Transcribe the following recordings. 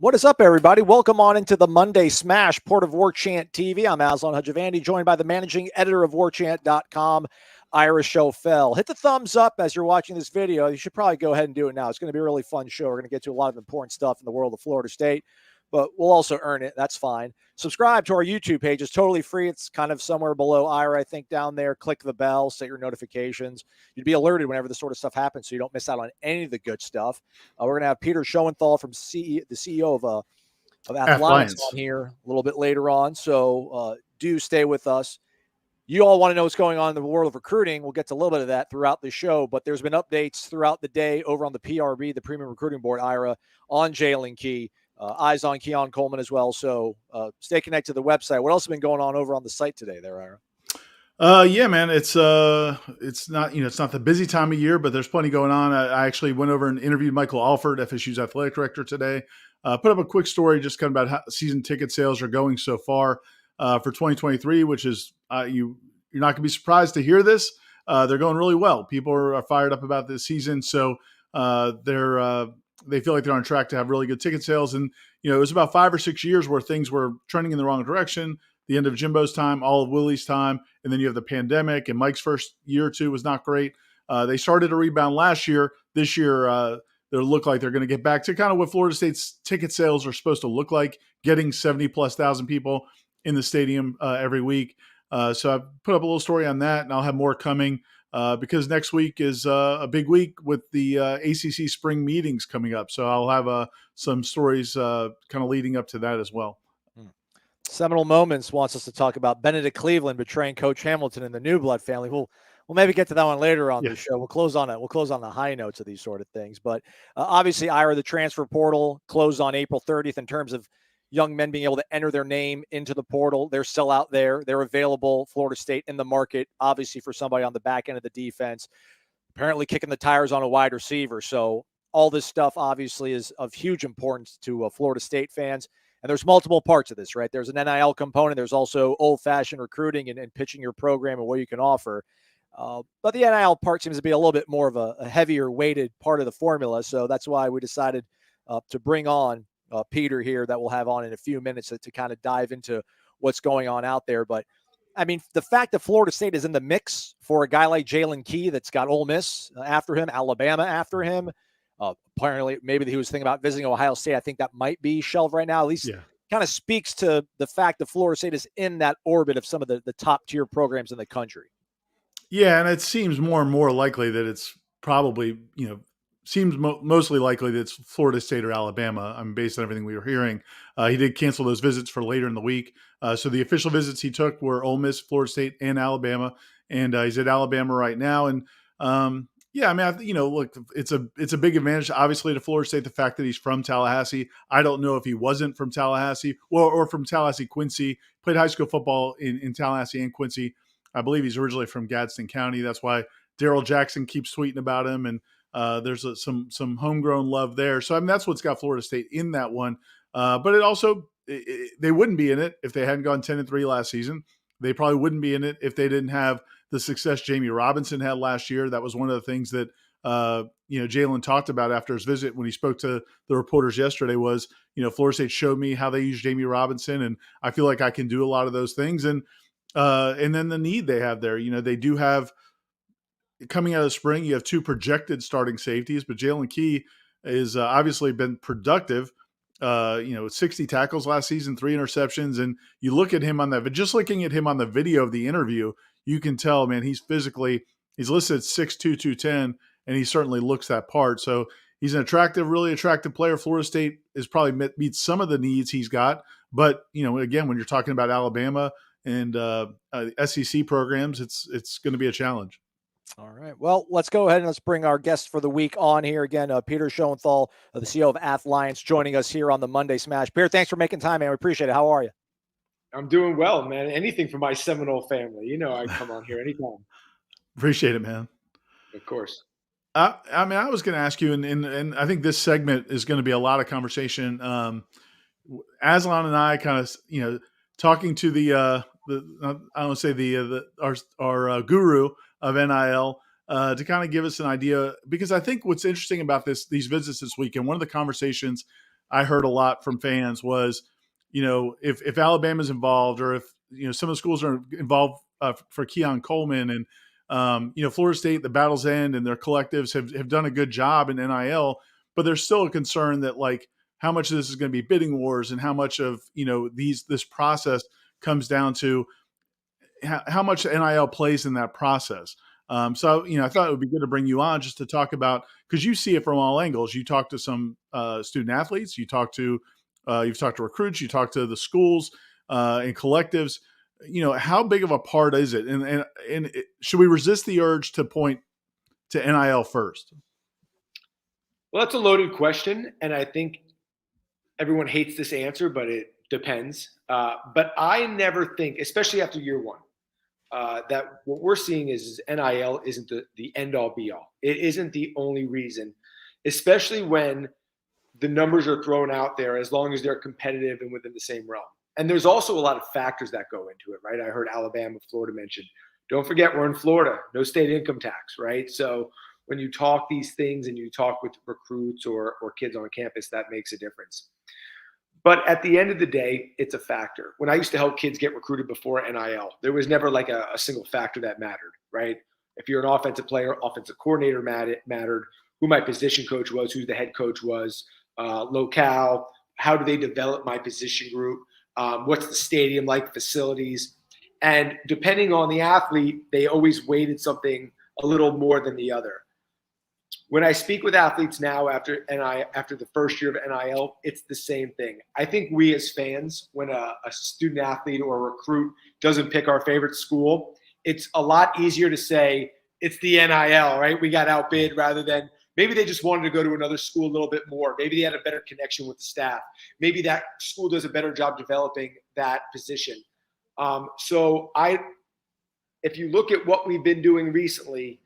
What is up, everybody? Welcome on into the Monday Smash, part of Warchant TV. I'm Aslan Hajavandi, joined by the managing editor of Warchant.com, Ira Schofel. Hit the thumbs up as you're watching this video. You should probably go ahead and do it now. It's going to be a really fun show. We're going to get to a lot of important stuff in the world of Florida State, but we'll also earn it. That's fine. Subscribe to our YouTube page. It's totally free. It's kind of somewhere below Ira, I think, down there. Click the bell, set your notifications. You'd be alerted whenever this sort of stuff happens so you don't miss out on any of the good stuff. We're going to have Peter Schoenthal from the CEO of Athletics on here a little bit later on. So do stay with us. You all want to know what's going on in the world of recruiting. We'll get to a little bit of that throughout the show, but there's been updates throughout the day over on the PRB, the Premium Recruiting Board, Ira, on Jalen Key. Eyes on Keon Coleman as well. So stay connected to the website. What else has been going on over on the site today there, Ira? Yeah, man, it's not, it's not the busy time of year, but there's plenty going on. I actually went over and interviewed Michael Alford, FSU's athletic director today. Put up a quick story just kind of about how season ticket sales are going so far for 2023, which is you're not going to be surprised to hear this. They're going really well. People are fired up about this season, so they feel like they're on track to have really good ticket sales. And it was about 5 or 6 years where things were trending in the wrong direction. The end of Jimbo's time, all of Willie's time, and then you have the pandemic, and Mike's first year or two was not great. They started to rebound last year. This year, they look like they're going to get back to kind of what Florida State's ticket sales are supposed to look like, getting 70+ thousand people in the stadium every week. So I've put up a little story on that, and I'll have more coming because next week is a big week with the ACC spring meetings coming up. So I'll have some stories kind of leading up to that as well. Seminole Moments wants us to talk about Benedict Cleveland betraying Coach Hamilton and the New Blood family. We'll maybe get to that one later on the show. We'll close on it. We'll close on the high notes of these sort of things. But obviously, Ira, the transfer portal closed on April 30th in terms of young men being able to enter their name into the portal. They're still out there. They're available. Florida State in the market, obviously, for somebody on the back end of the defense, apparently kicking the tires on a wide receiver. So all this stuff obviously is of huge importance to Florida State fans. And there's multiple parts of this, right? There's an NIL component. There's also old-fashioned recruiting and pitching your program and what you can offer. But the NIL part seems to be a little bit more of a heavier weighted part of the formula. So that's why we decided to bring on Peter here that we'll have on in a few minutes to kind of dive into what's going on out there. But, I mean, the fact that Florida State is in the mix for a guy like Jalen Key that's got Ole Miss after him, Alabama after him, apparently maybe he was thinking about visiting Ohio State. I think that might be shelved right now. At least kind of speaks to the fact that Florida State is in that orbit of some of the top tier programs in the country. Yeah, and it seems more and more likely that it's probably, mostly likely that it's Florida State or Alabama. I mean, based on everything we were hearing. He did cancel those visits for later in the week. So the official visits he took were Ole Miss, Florida State, and Alabama. And he's at Alabama right now. And yeah, I mean, look, it's a big advantage, obviously, to Florida State, the fact that he's from Tallahassee. I don't know if he wasn't from Tallahassee or from Tallahassee, Quincy. Played high school football in Tallahassee and Quincy. I believe he's originally from Gadsden County. That's why Daryl Jackson keeps tweeting about him, and there's some homegrown love there. So I mean, that's what's got Florida State in that one. But it also they wouldn't be in it if they hadn't gone 10-3 last season. They probably wouldn't be in it if they didn't have the success Jamie Robinson had last year. That was one of the things that Jalen talked about after his visit when he spoke to the reporters yesterday was, Florida State showed me how they use Jamie Robinson, and I feel like I can do a lot of those things. And then the need they have there, they do have coming out of spring, you have 2 projected starting safeties, but Jalen Key is obviously been productive. 60 tackles last season, 3 interceptions. And you look at him on that, but just looking at him on the video of the interview, you can tell, man, he's listed at 6'2", 210, and he certainly looks that part. So he's an really attractive player. Florida State is probably meets some of the needs he's got. But, again, when you're talking about Alabama and SEC programs, it's going to be a challenge. All right. Well, let's go ahead and let's bring our guest for the week on here again. Peter Schoenthal, the CEO of Athletics, joining us here on the Monday Smash. Peter, thanks for making time, man. We appreciate it. How are you? I'm doing well, man. Anything for my Seminole family. I come on here anytime. Appreciate it, man. Of course. I was going to ask you, and I think this segment is going to be a lot of conversation. Aslan and I kind of, talking to our guru of NIL to kind of give us an idea, because I think what's interesting about these visits this week, and one of the conversations I heard a lot from fans was, if Alabama's involved, or if, some of the schools are involved for Keon Coleman, and, Florida State, the Battle's End and their collectives have done a good job in NIL, but there's still a concern that, like, how much of this is going to be bidding wars, and how much of, this process comes down to how much NIL plays in that process. So, I thought it would be good to bring you on just to talk about, because you see it from all angles. You talk to some student athletes, you've talked to recruits, you talk to the schools and collectives. How big of a part is it? And should we resist the urge to point to NIL first? Well, that's a loaded question, and I think everyone hates this answer, but it depends. But I never think, especially after year one, that what we're seeing is NIL isn't the end all be all. It isn't the only reason, especially when the numbers are thrown out there, as long as they're competitive and within the same realm. And there's also a lot of factors that go into it, right? I heard Alabama, Florida mentioned. Don't forget, we're in Florida, no state income tax, right? So when you talk these things and you talk with recruits or kids on campus, that makes a difference. But at the end of the day, it's a factor. When I used to help kids get recruited before NIL, there was never like a single factor that mattered, right? If you're an offensive player, offensive coordinator mattered, who my position coach was, who the head coach was, locale, how do they develop my position group, what's the stadium like, facilities. And depending on the athlete, they always weighted something a little more than the other. When I speak with athletes now after the first year of NIL, it's the same thing. I think we as fans, when a student athlete or a recruit doesn't pick our favorite school, it's a lot easier to say it's the NIL, right? We got outbid, rather than maybe they just wanted to go to another school a little bit more. Maybe they had a better connection with the staff. Maybe that school does a better job developing that position. If you look at what we've been doing recently,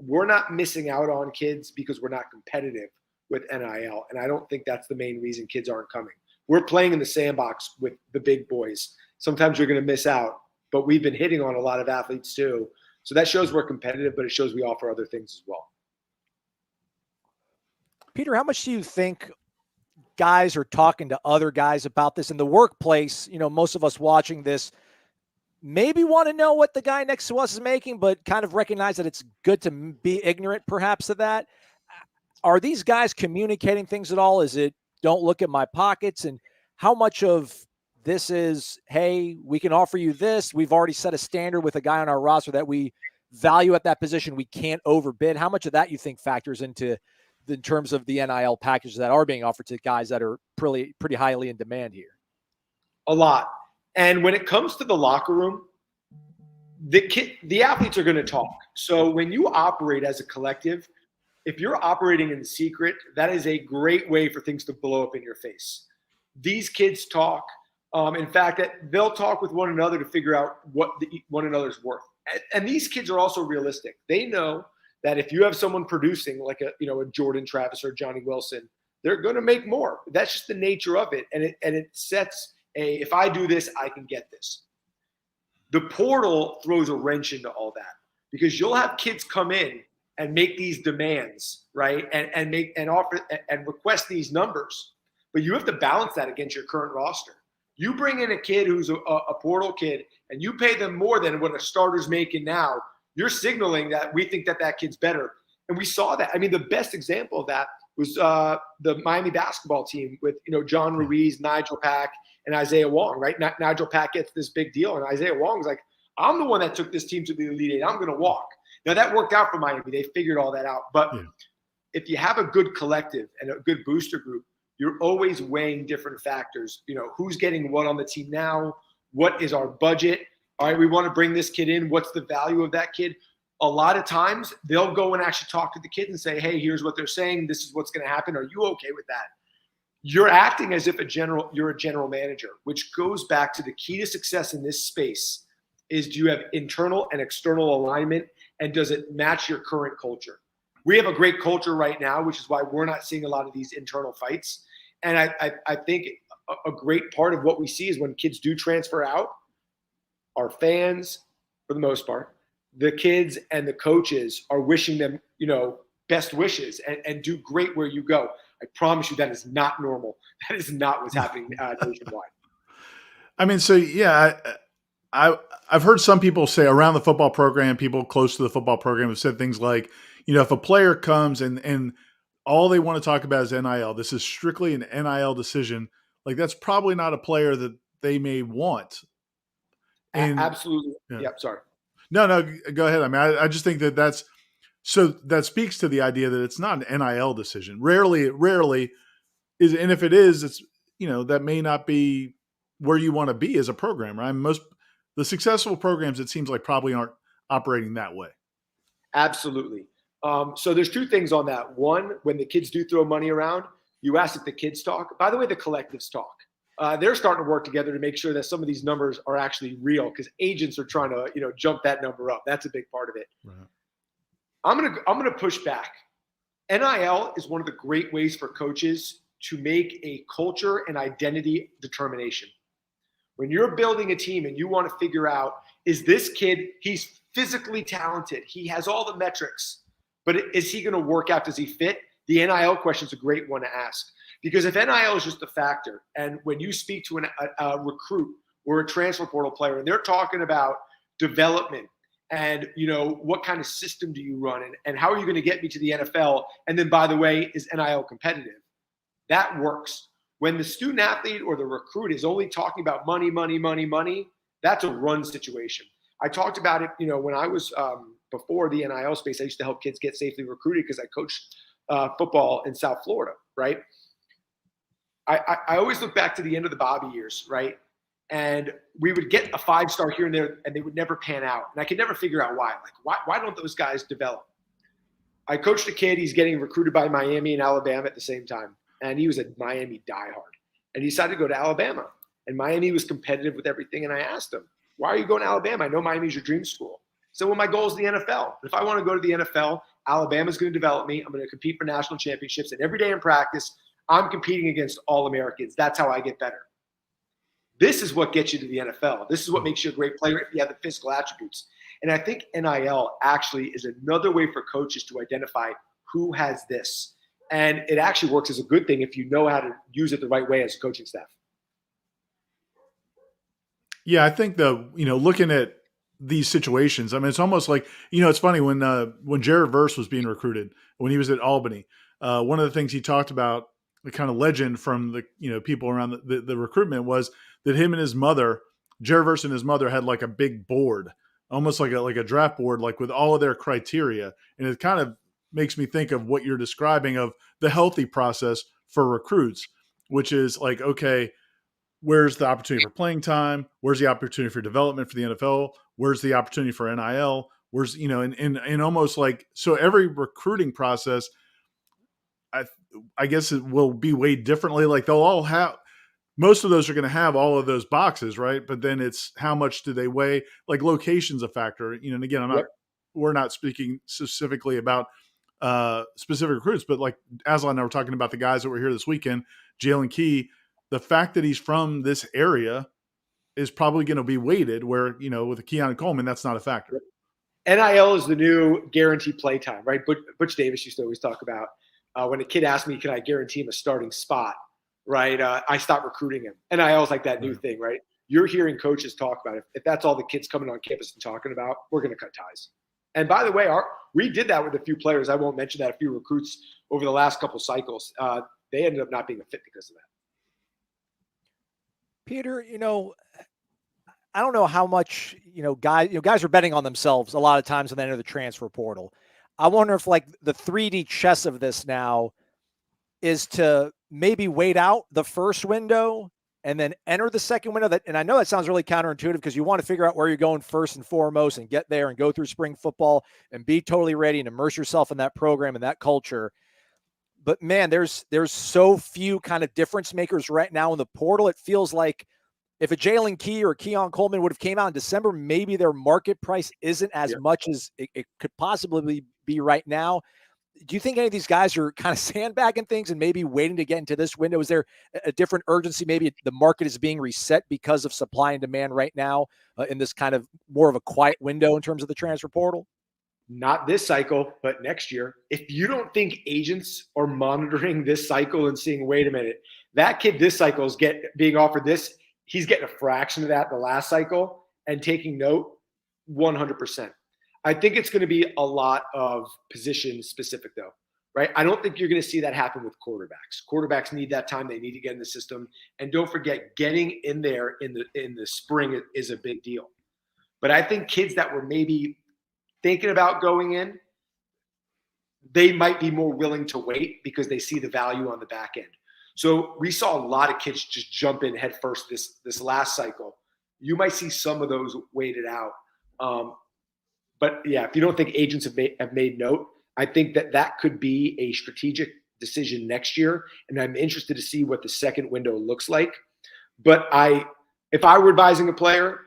we're not missing out on kids because we're not competitive with NIL. And I don't think that's the main reason kids aren't coming. We're playing in the sandbox with the big boys. Sometimes you're going to miss out, but we've been hitting on a lot of athletes too. So that shows we're competitive, but it shows we offer other things as well. Peter, how much do you think guys are talking to other guys about this in the workplace? Most of us watching this maybe want to know what the guy next to us is making, but kind of recognize that it's good to be ignorant perhaps of that. Are these guys communicating things at all? Is it, don't look at my pockets? And how much of this is, hey, we can offer you this. We've already set a standard with a guy on our roster that we value at that position. We can't overbid. How much of that you think factors into in terms of the NIL packages that are being offered to guys that are pretty highly in demand here? A lot. And when it comes to the locker room, the athletes are going to talk. So when you operate as a collective, if you're operating in secret, that is a great way for things to blow up in your face. These kids talk. In fact, they'll talk with one another to figure out what one another's worth. And these kids are also realistic. They know that if you have someone producing like a Jordan Travis or Johnny Wilson, they're going to make more. That's just the nature of it. And it sets if I do this, I can get this. The portal throws a wrench into all that, because you'll have kids come in and make these demands, right? And offer and request these numbers, but you have to balance that against your current roster. You bring in a kid who's a portal kid and you pay them more than what a starter's making now, you're signaling that we think that kid's better. And we saw that. I mean, the best example of that was the Miami basketball team with, John Ruiz, Nigel Pack, and Isaiah Wong, right? Nigel Pack gets this big deal, and Isaiah Wong's like, I'm the one that took this team to the Elite Eight. I'm going to walk. Now, that worked out for Miami. They figured all that out. But if you have a good collective and a good booster group, you're always weighing different factors. Who's getting what on the team now? What is our budget? All right, we want to bring this kid in. What's the value of that kid? A lot of times they'll go and actually talk to the kids and say, hey, here's what they're saying. This is what's going to happen. Are you okay with that? You're acting as if you're a general manager, which goes back to the key to success in this space is, do you have internal and external alignment, and does it match your current culture? We have a great culture right now, which is why we're not seeing a lot of these internal fights. And I think a great part of what we see is when kids do transfer out, our fans, for the most part, the kids and the coaches are wishing them, best wishes and do great where you go. I promise you that is not normal. That is not what's happening nationwide. I mean, so yeah, I've heard some people say around the football program, people close to the football program have said things like, if a player comes and all they want to talk about is NIL, this is strictly an NIL decision. Like that's probably not a player that they may want. And Absolutely. Yeah. Sorry. No, go ahead. I mean, I just think so that speaks to the idea that it's not an NIL decision. Rarely is, and if it is, it's, that may not be where you want to be as a program, right? The successful programs, it seems like, probably aren't operating that way. Absolutely. So there's two things on that. One, when the kids do throw money around, you ask if the kids talk. By the way, the collectives talk. They're starting to work together to make sure that some of these numbers are actually real, because agents are trying to, jump that number up. That's a big part of it. Right. I'm gonna push back. NIL is one of the great ways for coaches to make a culture and identity determination. When you're building a team and you want to figure out, is this kid, he's physically talented, he has all the metrics, but is he going to work out? Does he fit? The NIL question is a great one to ask, because if NIL is just a factor, and when you speak to a recruit or a transfer portal player and they're talking about development and, what kind of system do you run and how are you going to get me to the NFL? And then, by the way, is NIL competitive? That works. When the student athlete or the recruit is only talking about money, that's a run situation. I talked about it, when I was before the NIL space. I used to help kids get safely recruited because I coached football in South Florida, right? I always look back to the end of the Bobby years, right? And we would get a 5-star here and there, and they would never pan out. And I could never figure out why. Like, why don't those guys develop? I coached a kid. He's getting recruited by Miami and Alabama at the same time. And he was a Miami diehard. And he decided to go to Alabama. And Miami was competitive with everything. And I asked him, why are you going to Alabama? I know Miami's your dream school. So, well, my goal is the NFL. If I want to go to the NFL, Alabama's going to develop me. I'm going to compete for national championships. And every day in practice, I'm competing against all Americans. That's how I get better. This is what gets you to the NFL. This is what makes you a great player if you have the physical attributes. And I think NIL actually is another way for coaches to identify who has this. And it actually works as a good thing if you know how to use it the right way as a coaching staff. Yeah, I think looking at these situations, I mean, it's almost like, it's funny when Jared Verse was being recruited, when he was at Albany, one of the things he talked about, the kind of legend from the, people around the recruitment, was that him and his mother, Jared Verse and his mother, had like a big board, almost like a draft board, like with all of their criteria. And it kind of makes me think of what you're describing of the healthy process for recruits, which is like, okay, where's the opportunity for playing time? Where's the opportunity for development for the NFL? Where's the opportunity for NIL? Where's, and almost like, so every recruiting process, I guess it will be weighed differently. Like they'll all have, most of those are going to have all of those boxes, right? But then it's how much do they weigh? Like location's a factor, and again, we're not speaking specifically about specific recruits, but like Aslan and I were talking about the guys that were here this weekend, Jalen Key, the fact that he's from this area is probably going to be weighted where, with a Keon Coleman, that's not a factor. NIL is the new guaranteed play time, right? Butch Davis used to always talk about when a kid asked me, can I guarantee him a starting spot, right? I stopped recruiting him. NIL is like that new thing, right? You're hearing coaches talk about it. If that's all the kids coming on campus and talking about, we're going to cut ties. And by the way, we did that with a few players. I won't mention that, a few recruits over the last couple cycles. They ended up not being a fit because of that. Peter, I don't know how much, guys are betting on themselves a lot of times when they enter the transfer portal. I wonder if like the 3D chess of this now is to maybe wait out the first window and then enter the second window. And I know that sounds really counterintuitive because you want to figure out where you're going first and foremost and get there and go through spring football and be totally ready and immerse yourself in that program and that culture. But man, there's so few kind of difference makers right now in the portal. It feels like if a Jalen Key or Keon Coleman would have came out in December, maybe their market price isn't as much as it could possibly be right now. Do you think any of these guys are kind of sandbagging things and maybe waiting to get into this window? Is there a different urgency? Maybe the market is being reset because of supply and demand right now in this kind of more of a quiet window in terms of the transfer portal? not this cycle, but next year. If you don't think agents are monitoring this cycle and seeing, wait a minute, that kid this cycle is being offered this, he's getting a fraction of that the last cycle and taking note, 100%. I think it's going to be a lot of position specific though, right? I don't think you're going to see that happen with quarterbacks. Quarterbacks need that time. They need to get in the system. And don't forget, getting in there in the spring is a big deal. But I think kids that were maybe thinking about going in, they might be more willing to wait because they see the value on the back end. So we saw a lot of kids just jump in head first this last cycle. You might see some of those waited out. But yeah, if you don't think agents have made note, I think that could be a strategic decision next year. And I'm interested to see what the second window looks like. But if I were advising a player,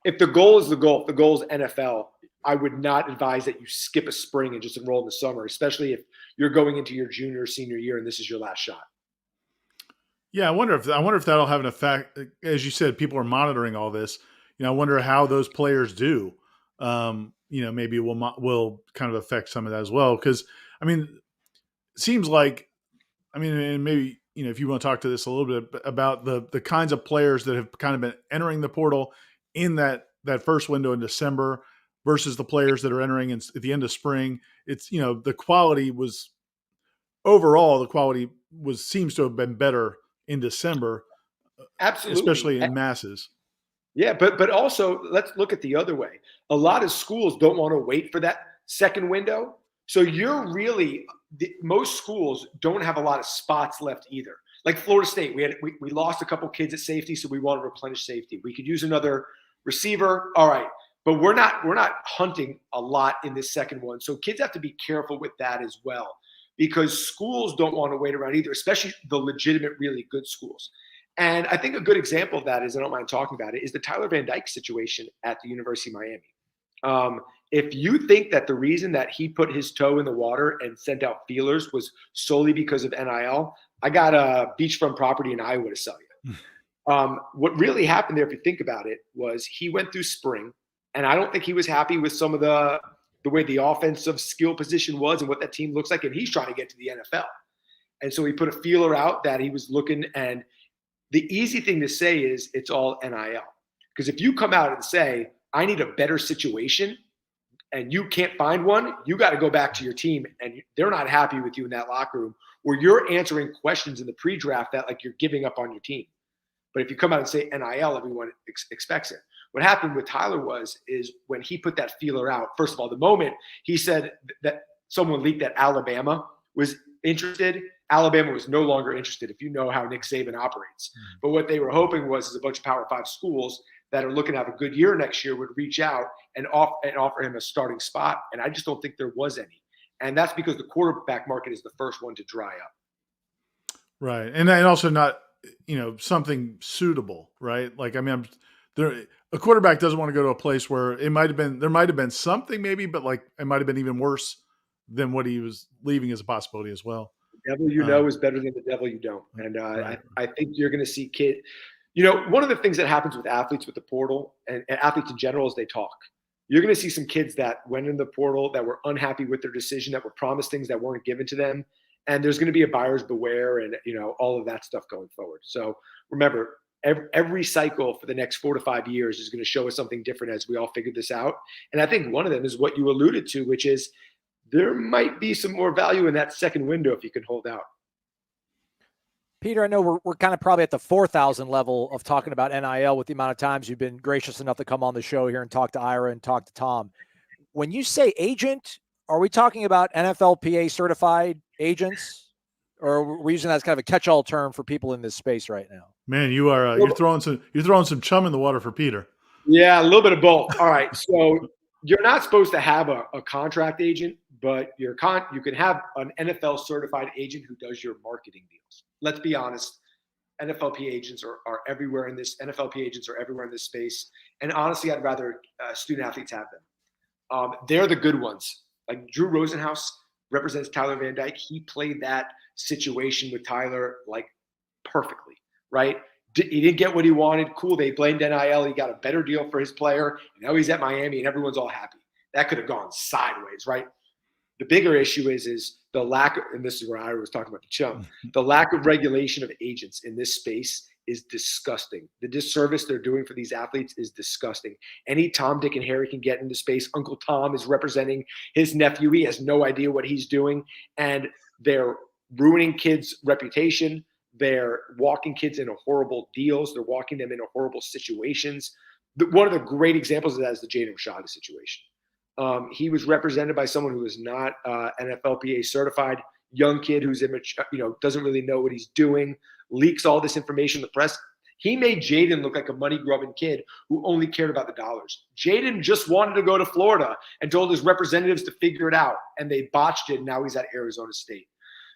if the goal is the goal, if the goal is NFL, I would not advise that you skip a spring and just enroll in the summer, especially if you're going into your junior or senior year and this is your last shot. Yeah, I wonder if that'll have an effect. As you said, people are monitoring all this. I wonder how those players do. Maybe it will kind of affect some of that as well. Because it seems like, and maybe if you want to talk to this a little bit about the kinds of players that have kind of been entering the portal in that first window in December versus the players that are entering at the end of spring. It's the quality seems to have been better in December, absolutely, especially in masses. Yeah, but also let's look at the other way. A lot of schools don't want to wait for that second window. So most schools don't have a lot of spots left either. Like Florida State, we lost a couple kids at safety, so we want to replenish safety. We could use another receiver. All right. But we're not hunting a lot in this second one. So kids have to be careful with that as well, because schools don't want to wait around either, especially the legitimate, really good schools. And I think a good example of that is, I don't mind talking about it, is the Tyler Van Dyke situation at the University of Miami. If you think that the reason that he put his toe in the water and sent out feelers was solely because of NIL, I got a beachfront property in Iowa to sell you. What really happened there, if you think about it, was he went through spring, and I don't think he was happy with some of the way the offensive skill position was and what that team looks like, and he's trying to get to the NFL. And so he put a feeler out that he was looking, and the easy thing to say is it's all NIL. Because if you come out and say, I need a better situation, and you can't find one, you got to go back to your team, and they're not happy with you in that locker room, or you're answering questions in the pre-draft that like you're giving up on your team. But if you come out and say NIL, everyone expects it. What happened with Tyler is when he put that feeler out, first of all, the moment he said that someone leaked that Alabama was interested, Alabama was no longer interested, if you know how Nick Saban operates. But what they were hoping was a bunch of Power 5 schools that are looking to have a good year next year would reach out and offer him a starting spot. And I just don't think there was any. And that's because the quarterback market is the first one to dry up. Right. And also not, something suitable, right? Like, a quarterback doesn't want to go to a place where there might have been something maybe, but like it might have been even worse than what he was leaving as a possibility as well. The devil you know is better than the devil you don't. And right. I think you're going to see kids. One of the things that happens with athletes with the portal and athletes in general is they talk. You're going to see some kids that went in the portal that were unhappy with their decision, that were promised things that weren't given to them. And there's going to be a buyer's beware and, all of that stuff going forward. So remember, every cycle for the next 4 to 5 years is going to show us something different as we all figure this out. And I think one of them is what you alluded to, which is there might be some more value in that second window if you can hold out. Peter, I know we're kind of probably at the 4,000 level of talking about NIL with the amount of times you've been gracious enough to come on the show here and talk to Ira and talk to Tom. When you say agent, are we talking about NFLPA certified agents, or are we using that as kind of a catch-all term for people in this space right now? Man, you are you're throwing some chum in the water for Peter. Yeah, a little bit of both. All right, so you're not supposed to have a contract agent, but you can have an NFL certified agent who does your marketing deals. Let's be honest, NFLPA agents are everywhere in this. NFLPA agents are everywhere in this space, and honestly, I'd rather student athletes have them. They're the good ones. Like Drew Rosenhaus represents Tyler Van Dyke. He played that situation with Tyler like perfectly, right? He didn't get what he wanted. Cool. They blamed NIL. He got a better deal for his player. And now he's at Miami and everyone's all happy. that could have gone sideways, right? The bigger issue is the lack of, and this is where I was talking about the chump, the lack of regulation of agents in this space is disgusting. The disservice they're doing for these athletes is disgusting. Any Tom, Dick, and Harry can get into space. Uncle Tom is representing his nephew. He has no idea what he's doing. And they're ruining kids' reputation. They're walking kids into horrible deals. They're walking them into horrible situations. One of the great examples of that is the Jaden Rashada situation. He was represented by someone who is not NFLPA certified, young kid who's immature, doesn't really know what he's doing, leaks all this information to the press. He made Jaden look like a money-grubbing kid who only cared about the dollars. Jaden just wanted to go to Florida and told his representatives to figure it out, and they botched it, and now he's at Arizona State.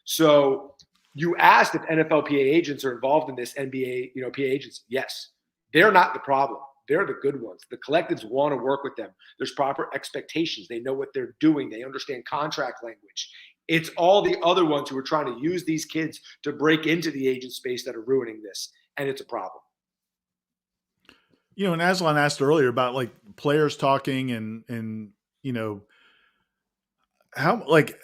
So you asked if NFLPA agents are involved in this, NBA, PA agents. Yes. They're not the problem. They're the good ones. The collectives want to work with them. There's proper expectations. They know what they're doing. They understand contract language. It's all the other ones who are trying to use these kids to break into the agent space that are ruining this. And it's a problem. And Aslan asked earlier about like players talking and how, like,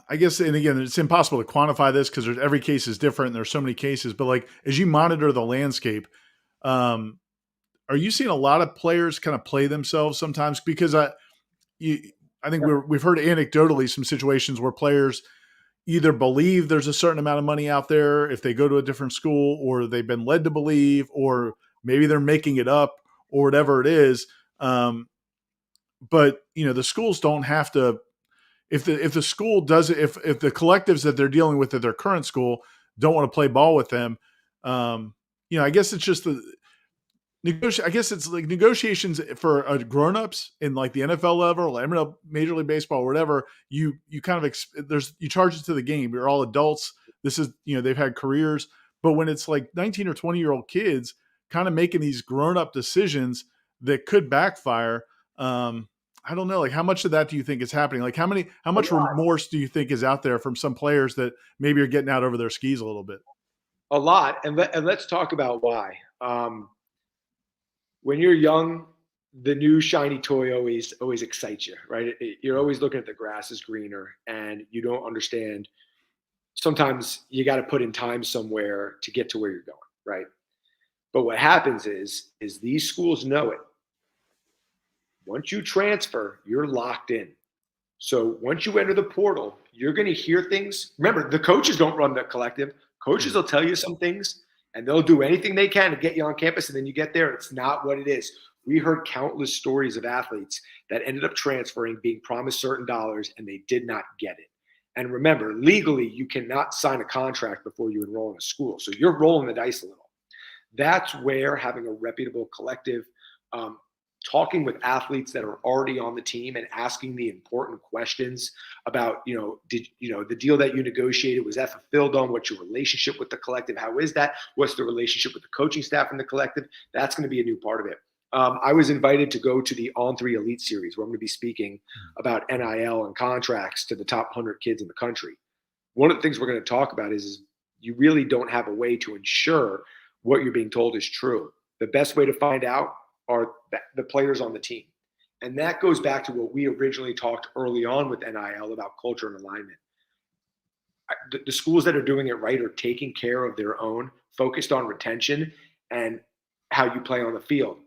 I guess, and again, it's impossible to quantify this because every case is different. And there's so many cases, but like, as you monitor the landscape, are you seeing a lot of players kind of play themselves sometimes? Because I think we've heard anecdotally some situations where players either believe there's a certain amount of money out there if they go to a different school, or they've been led to believe, or maybe they're making it up or whatever it is. But the schools don't have to, if the school does it, if the collectives that they're dealing with at their current school don't want to play ball with them, I guess it's just I guess it's like negotiations for grownups in like the NFL level, or Major League Baseball, or whatever. You kind of you charge it to the game. You're all adults. This is they've had careers, but when it's like 19 or 20-year-old kids kind of making these grown-up decisions that could backfire, I don't know. Like, how much of that do you think is happening? Like, how much remorse do you think is out there from some players that maybe are getting out over their skis a little bit? A lot, and let's talk about why. When you're young, the new shiny toy always excites you, right? You're always looking at the grass is greener, and you don't understand. Sometimes you got to put in time somewhere to get to where you're going, right? But what happens is these schools know it. Once you transfer, you're locked in. So once you enter the portal, you're going to hear things. Remember, the coaches don't run the collective. Coaches will tell you some things, and they'll do anything they can to get you on campus, and then you get there, it's not what it is. We heard countless stories of athletes that ended up transferring, being promised certain dollars, and they did not get it. And remember, legally, you cannot sign a contract before you enroll in a school. So you're rolling the dice a little. That's where having a reputable collective, talking with athletes that are already on the team and asking the important questions about, the deal that you negotiated, was that fulfilled on? What's your relationship with the collective? How is that? What's the relationship with the coaching staff in the collective? That's going to be a new part of it. I was invited to go to the On3 Elite Series, where I'm going to be speaking about NIL and contracts to the top 100 kids in the country. One of the things we're going to talk about is you really don't have a way to ensure what you're being told is true. The best way to find out are the players on the team. And that goes back to what we originally talked early on with NIL about culture and alignment. The schools that are doing it right are taking care of their own, focused on retention and how you play on the field.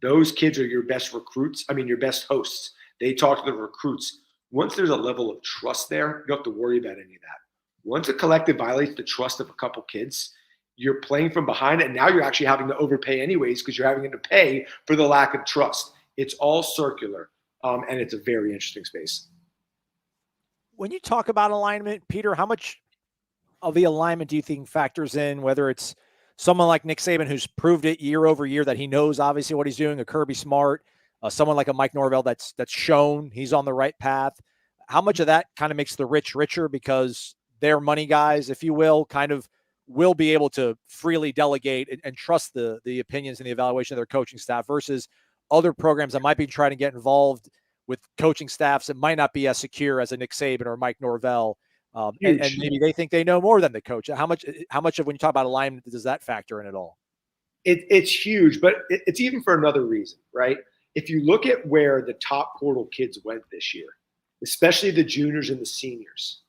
Those kids are your best recruits. Your best hosts. They talk to the recruits. Once there's a level of trust there, you don't have to worry about any of that. Once a collective violates the trust of a couple kids, you're playing from behind, and now you're actually having to overpay anyways because you're having to pay for the lack of trust. It's all circular, and it's a very interesting space. When you talk about alignment, Peter, how much of the alignment do you think factors in, whether it's someone like Nick Saban, who's proved it year over year that he knows obviously what he's doing, a Kirby Smart, someone like a Mike Norvell that's shown he's on the right path? How much of that kind of makes the rich richer because they're money guys, if you will, kind of will be able to freely delegate and trust the opinions and the evaluation of their coaching staff versus other programs that might be trying to get involved with coaching staffs that might not be as secure as a Nick Saban or Mike Norvell. And maybe they think they know more than the coach. How much of, when you talk about alignment, does that factor in at all? It's huge, but it's even for another reason, right? if you look at where the top portal kids went this year, especially the juniors and the seniors,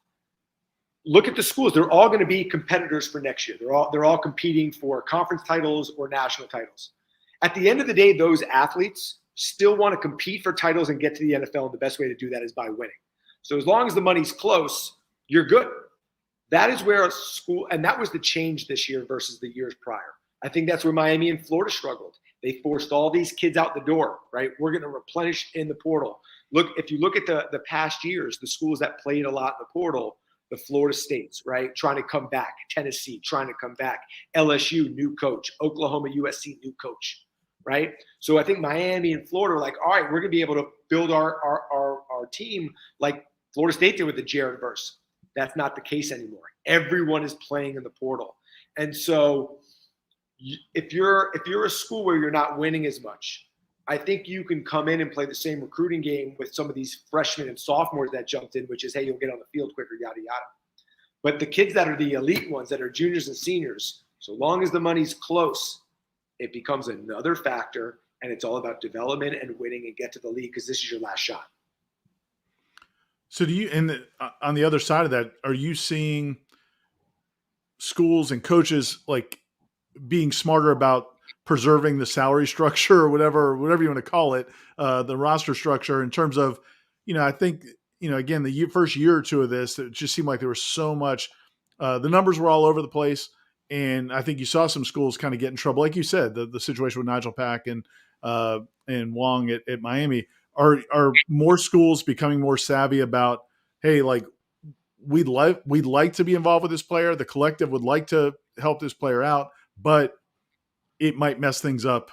look at the schools. They're all going to be competitors for next year. They're all competing for conference titles or national titles. At the end of the day, those athletes still want to compete for titles and get to the NFL, and the best way to do that is by winning. So as long as the money's close, you're good. That is where a school, and that was the change this year versus the years prior. I think that's where Miami and Florida struggled. They forced all these kids out the door, right? We're going to replenish in the portal. Look, if you look at the past years, the schools that played a lot in the portal, the Florida States, right, trying to come back, Tennessee trying to come back, LSU, new coach, Oklahoma, USC, new coach, right? So I think Miami and Florida are like, all right, we're going to be able to build our team like Florida State did with the Jared Verse. That's not the case anymore. Everyone is playing in the portal. And so if you're a school where you're not winning as much, I think you can come in and play the same recruiting game with some of these freshmen and sophomores that jumped in, which is, hey, you'll get on the field quicker, yada, yada. But the kids that are the elite ones, that are juniors and seniors, so long as the money's close, it becomes another factor, and it's all about development and winning and get to the league because this is your last shot. So do you, and on the other side of that, are you seeing schools and coaches like being smarter about preserving the salary structure or whatever you want to call it, the roster structure in terms of, I think, again, the first year or two of this, it just seemed like there was so much, the numbers were all over the place. And I think you saw some schools kind of get in trouble. Like you said, the situation with Nigel Pack and Wong at Miami. Are more schools becoming more savvy about, hey, like we'd like to be involved with this player. The collective would like to help this player out, but it might mess things up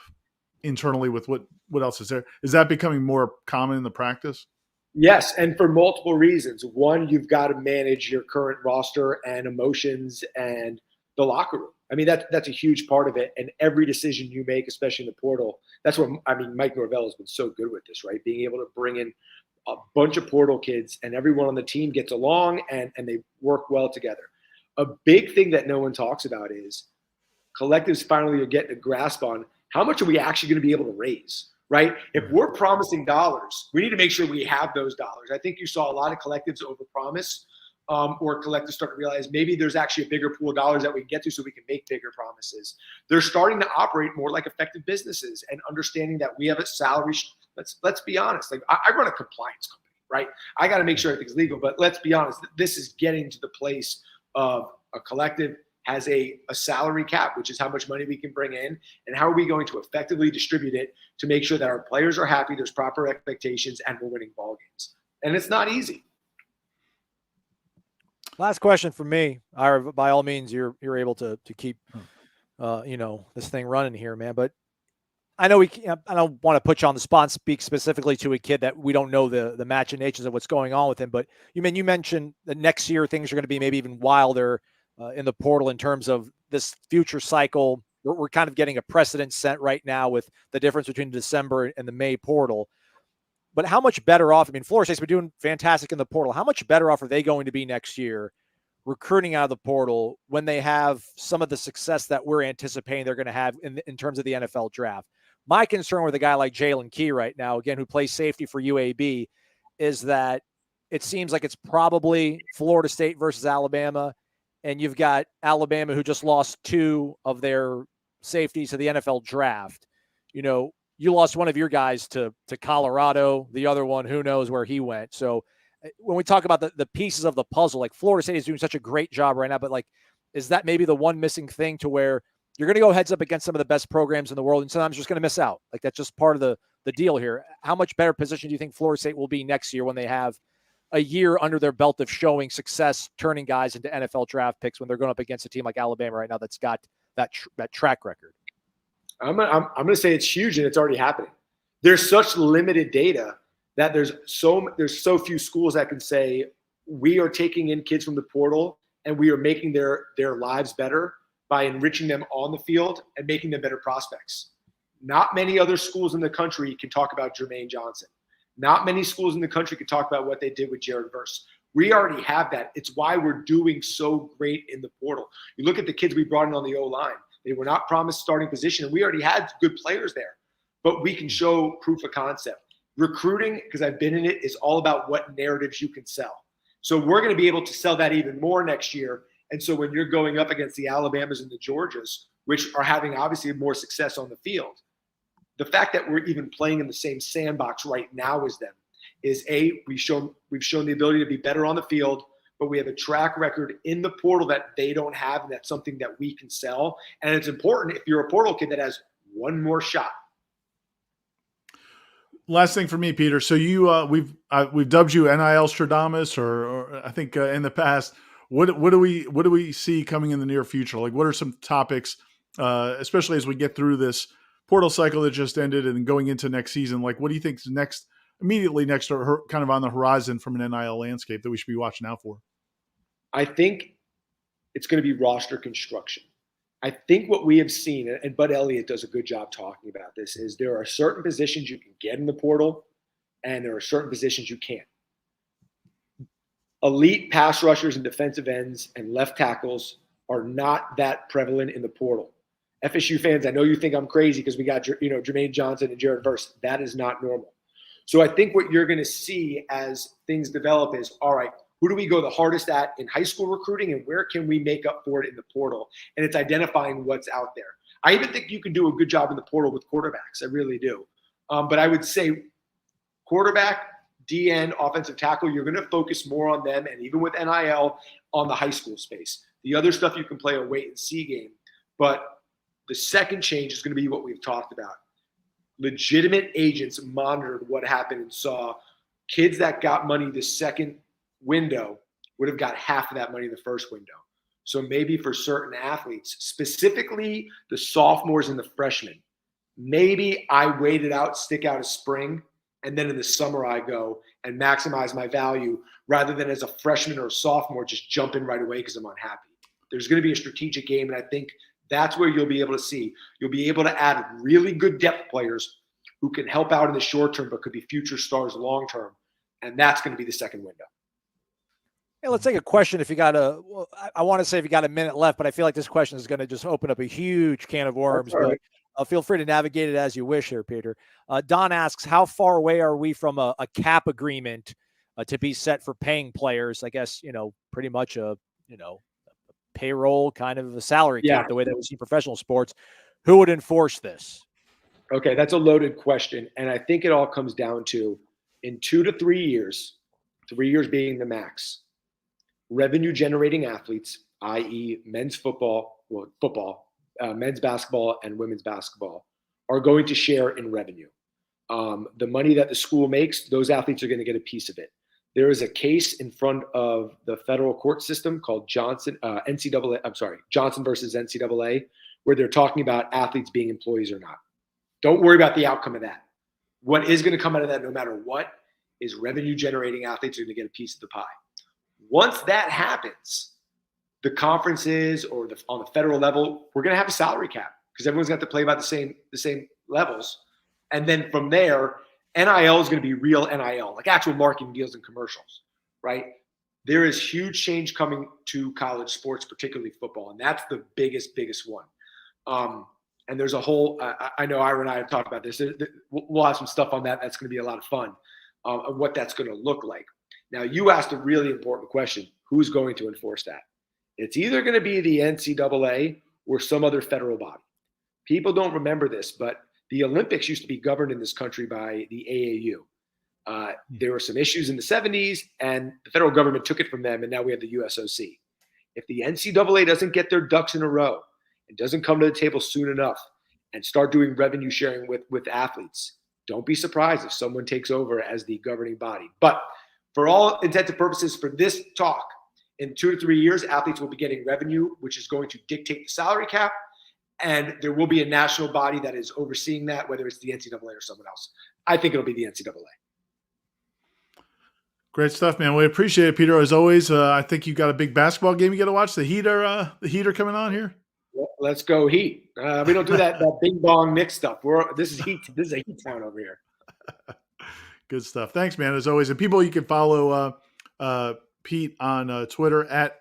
internally with what else is there. Is that becoming more common in the practice? Yes, and for multiple reasons. One, you've got to manage your current roster and emotions and the locker room. I mean, that's a huge part of it. And every decision you make, especially in the portal, that's what, Mike Norvell has been so good with this, right? Being able to bring in a bunch of portal kids and everyone on the team gets along and they work well together. A big thing that no one talks about is collectives finally are getting a grasp on how much are we actually going to be able to raise, right? If we're promising dollars, we need to make sure we have those dollars. I think you saw a lot of collectives overpromise. Or collectives start to realize maybe there's actually a bigger pool of dollars that we can get to so we can make bigger promises. They're starting to operate more like effective businesses and understanding that we have a salary. Let's be honest. Like I run a compliance company, right? I got to make sure everything's legal, but let's be honest. This is getting to the place of a collective has a salary cap, which is how much money we can bring in and how are we going to effectively distribute it to make sure that our players are happy, there's proper expectations, and we're winning ball games. And it's not easy. Last question for me. Ira, by all means, you're able to keep, this thing running here, man. But I know I don't want to put you on the spot and speak specifically to a kid that we don't know the machinations of what's going on with him. But you mentioned that next year things are going to be maybe even wilder in the portal in terms of this future cycle. We're kind of getting a precedent set right now with the difference between December and the May portal. But how much better off? Florida State's been doing fantastic in the portal. How much better off are they going to be next year recruiting out of the portal when they have some of the success that we're anticipating they're going to have in terms of the NFL draft? My concern with a guy like Jalen Key right now, again, who plays safety for UAB, is that it seems like it's probably Florida State versus Alabama, and you've got Alabama who just lost 2 of their safeties to the NFL draft. You lost one of your guys to Colorado. The other one, who knows where he went. So when we talk about the pieces of the puzzle, like Florida State is doing such a great job right now, but like, is that maybe the one missing thing to where you're going to go heads up against some of the best programs in the world and sometimes you're just going to miss out? Like that's just part of the deal here. How much better position do you think Florida State will be next year when they have a year under their belt of showing success, turning guys into NFL draft picks when they're going up against a team like Alabama right now that's got that track record? I'm going to say it's huge and it's already happening. There's such limited data that there's so few schools that can say we are taking in kids from the portal and we are making their lives better by enriching them on the field and making them better prospects. Not many other schools in the country can talk about Jermaine Johnson. Not many schools in the country can talk about what they did with Jared Verse. We already have that. It's why we're doing so great in the portal. You look at the kids we brought in on the O-line. They were not promised starting position, and we already had good players there. but we can show proof of concept. Recruiting, because I've been in it, is all about what narratives you can sell. So we're going to be able to sell that even more next year. And so when you're going up against the Alabamas and the Georgias, which are having obviously more success on the field, the fact that we're even playing in the same sandbox right now as them is we've shown the ability to be better on the field, but we have a track record in the portal that they don't have, and that's something that we can sell. And it's important if you're a portal kid that has one more shot. Last thing for me, Peter. So we've dubbed you NIL Stradamus, or I think in the past. What do we see coming in the near future? Like, what are some topics, especially as we get through this portal cycle that just ended and going into next season? Like, what do you think is immediately next, or kind of on the horizon from an NIL landscape that we should be watching out for? I think it's going to be roster construction. I think what we have seen, and Bud Elliott does a good job talking about this, is there are certain positions you can get in the portal, and there are certain positions you can't. Elite pass rushers and defensive ends and left tackles are not that prevalent in the portal. FSU fans, I know you think I'm crazy because we got Jermaine Johnson and Jared Verse. That is not normal. So I think what you're going to see as things develop is, all right, who do we go the hardest at in high school recruiting, and where can we make up for it in the portal? And it's identifying what's out there. I even think you can do a good job in the portal with quarterbacks. I really do. But I would say quarterback, DN, offensive tackle, you're going to focus more on them, and even with NIL, on the high school space. The other stuff you can play a wait and see game. But the second change is going to be what we've talked about. Legitimate agents monitored what happened and saw kids that got money the second window would have got half of that money in the first window. So maybe for certain athletes, specifically the sophomores and the freshmen, maybe I wait it out, stick out a spring, and then in the summer I go and maximize my value rather than as a freshman or a sophomore just jump in right away because I'm unhappy. There's going to be a strategic game, and I think that's where you'll be able to see. You'll be able to add really good depth players who can help out in the short term but could be future stars long term, and that's going to be the second window. Hey, let's take a question. If you got I want to say if you got a minute left, but I feel like this question is going to just open up a huge can of worms. Right. But feel free to navigate it as you wish here, Peter. Don asks, how far away are we from a cap agreement to be set for paying players? I guess, pretty much a payroll kind of a salary cap, the way that we see professional sports. Who would enforce this? Okay, that's a loaded question. And I think it all comes down to, in 2 to 3 years, 3 years being the max, revenue generating athletes, i.e. men's football, men's basketball and women's basketball, are going to share in revenue. The money that the school makes, those athletes are going to get a piece of it. There is a case in front of the federal court system called Johnson versus NCAA, where they're talking about athletes being employees or not. Don't worry about the outcome of that. What is going to come out of that, no matter what, is revenue generating athletes are going to get a piece of the pie. Once that happens, the conferences or on the federal level, we're going to have a salary cap because everyone's got to play about the same levels. And then from there, NIL is going to be real NIL, like actual marketing deals and commercials, right? There is huge change coming to college sports, particularly football, and that's the biggest one. And there's a whole I know Ira and I have talked about this. We'll have some stuff on that. That's going to be a lot of fun of what that's going to look like. Now, you asked a really important question. Who's going to enforce that? It's either going to be the NCAA or some other federal body. People don't remember this, but the Olympics used to be governed in this country by the AAU. There were some issues in the 70s, and the federal government took it from them, and now we have the USOC. If the NCAA doesn't get their ducks in a row and doesn't come to the table soon enough and start doing revenue sharing with athletes, don't be surprised if someone takes over as the governing body. But for all intents and purposes for this talk, in 2 to 3 years, athletes will be getting revenue, which is going to dictate the salary cap. And there will be a national body that is overseeing that, whether it's the NCAA or someone else. I think it'll be the NCAA. Great stuff, man. We appreciate it, Peter. As always, I think you got a big basketball game you got to watch. The Heat are coming on here. Well, let's go Heat. We don't do that bing bong Knicks stuff. This is Heat. This is a Heat town over here. Good stuff. Thanks, man. As always, and people, you can follow Pete on Twitter at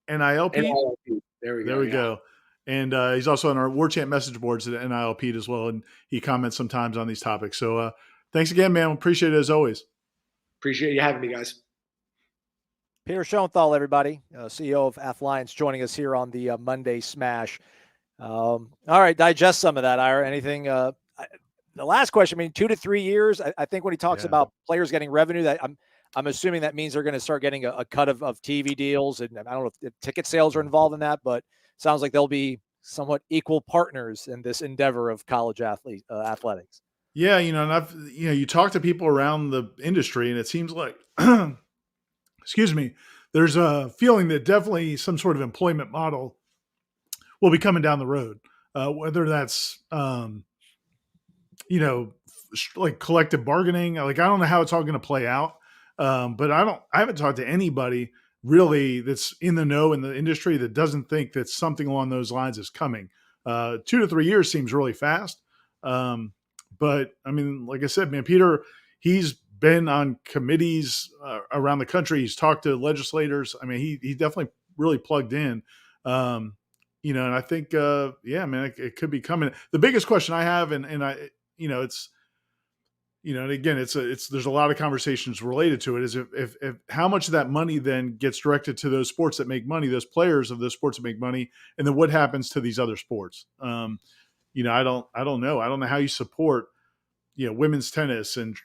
NIL Pete. There we go. There we go. And he's also on our Warchant message boards at NILP as well. And he comments sometimes on these topics. So thanks again, man. Appreciate it as always. Appreciate you having me, guys. Peter Schoenthal, everybody, CEO of Athlons, joining us here on the Monday Smash. All right, digest some of that, Ira. Anything? The last question. I mean, 2 to 3 years. I think when he talks about players getting revenue, that I'm assuming that means they're going to start getting a cut of TV deals, and I don't know if ticket sales are involved in that, but sounds like they'll be somewhat equal partners in this endeavor of college athletics. Yeah, and you talk to people around the industry, and it seems like, excuse me, there's a feeling that definitely some sort of employment model will be coming down the road, whether that's, like collective bargaining. Like, I don't know how it's all going to play out. But I haven't talked to anybody really that's in the know in the industry that doesn't think that something along those lines is coming. 2 to 3 years seems really fast. But I mean, like I said, man, Peter, he's been on committees around the country. He's talked to legislators. I mean, he definitely really plugged in. And I think, man, it could be coming. The biggest question I have, and it's, and again, there's a lot of conversations related to it, is if how much of that money then gets directed to those sports that make money, those players of those sports that make money, and then what happens to these other sports? I don't know. I don't know how you support, women's tennis and,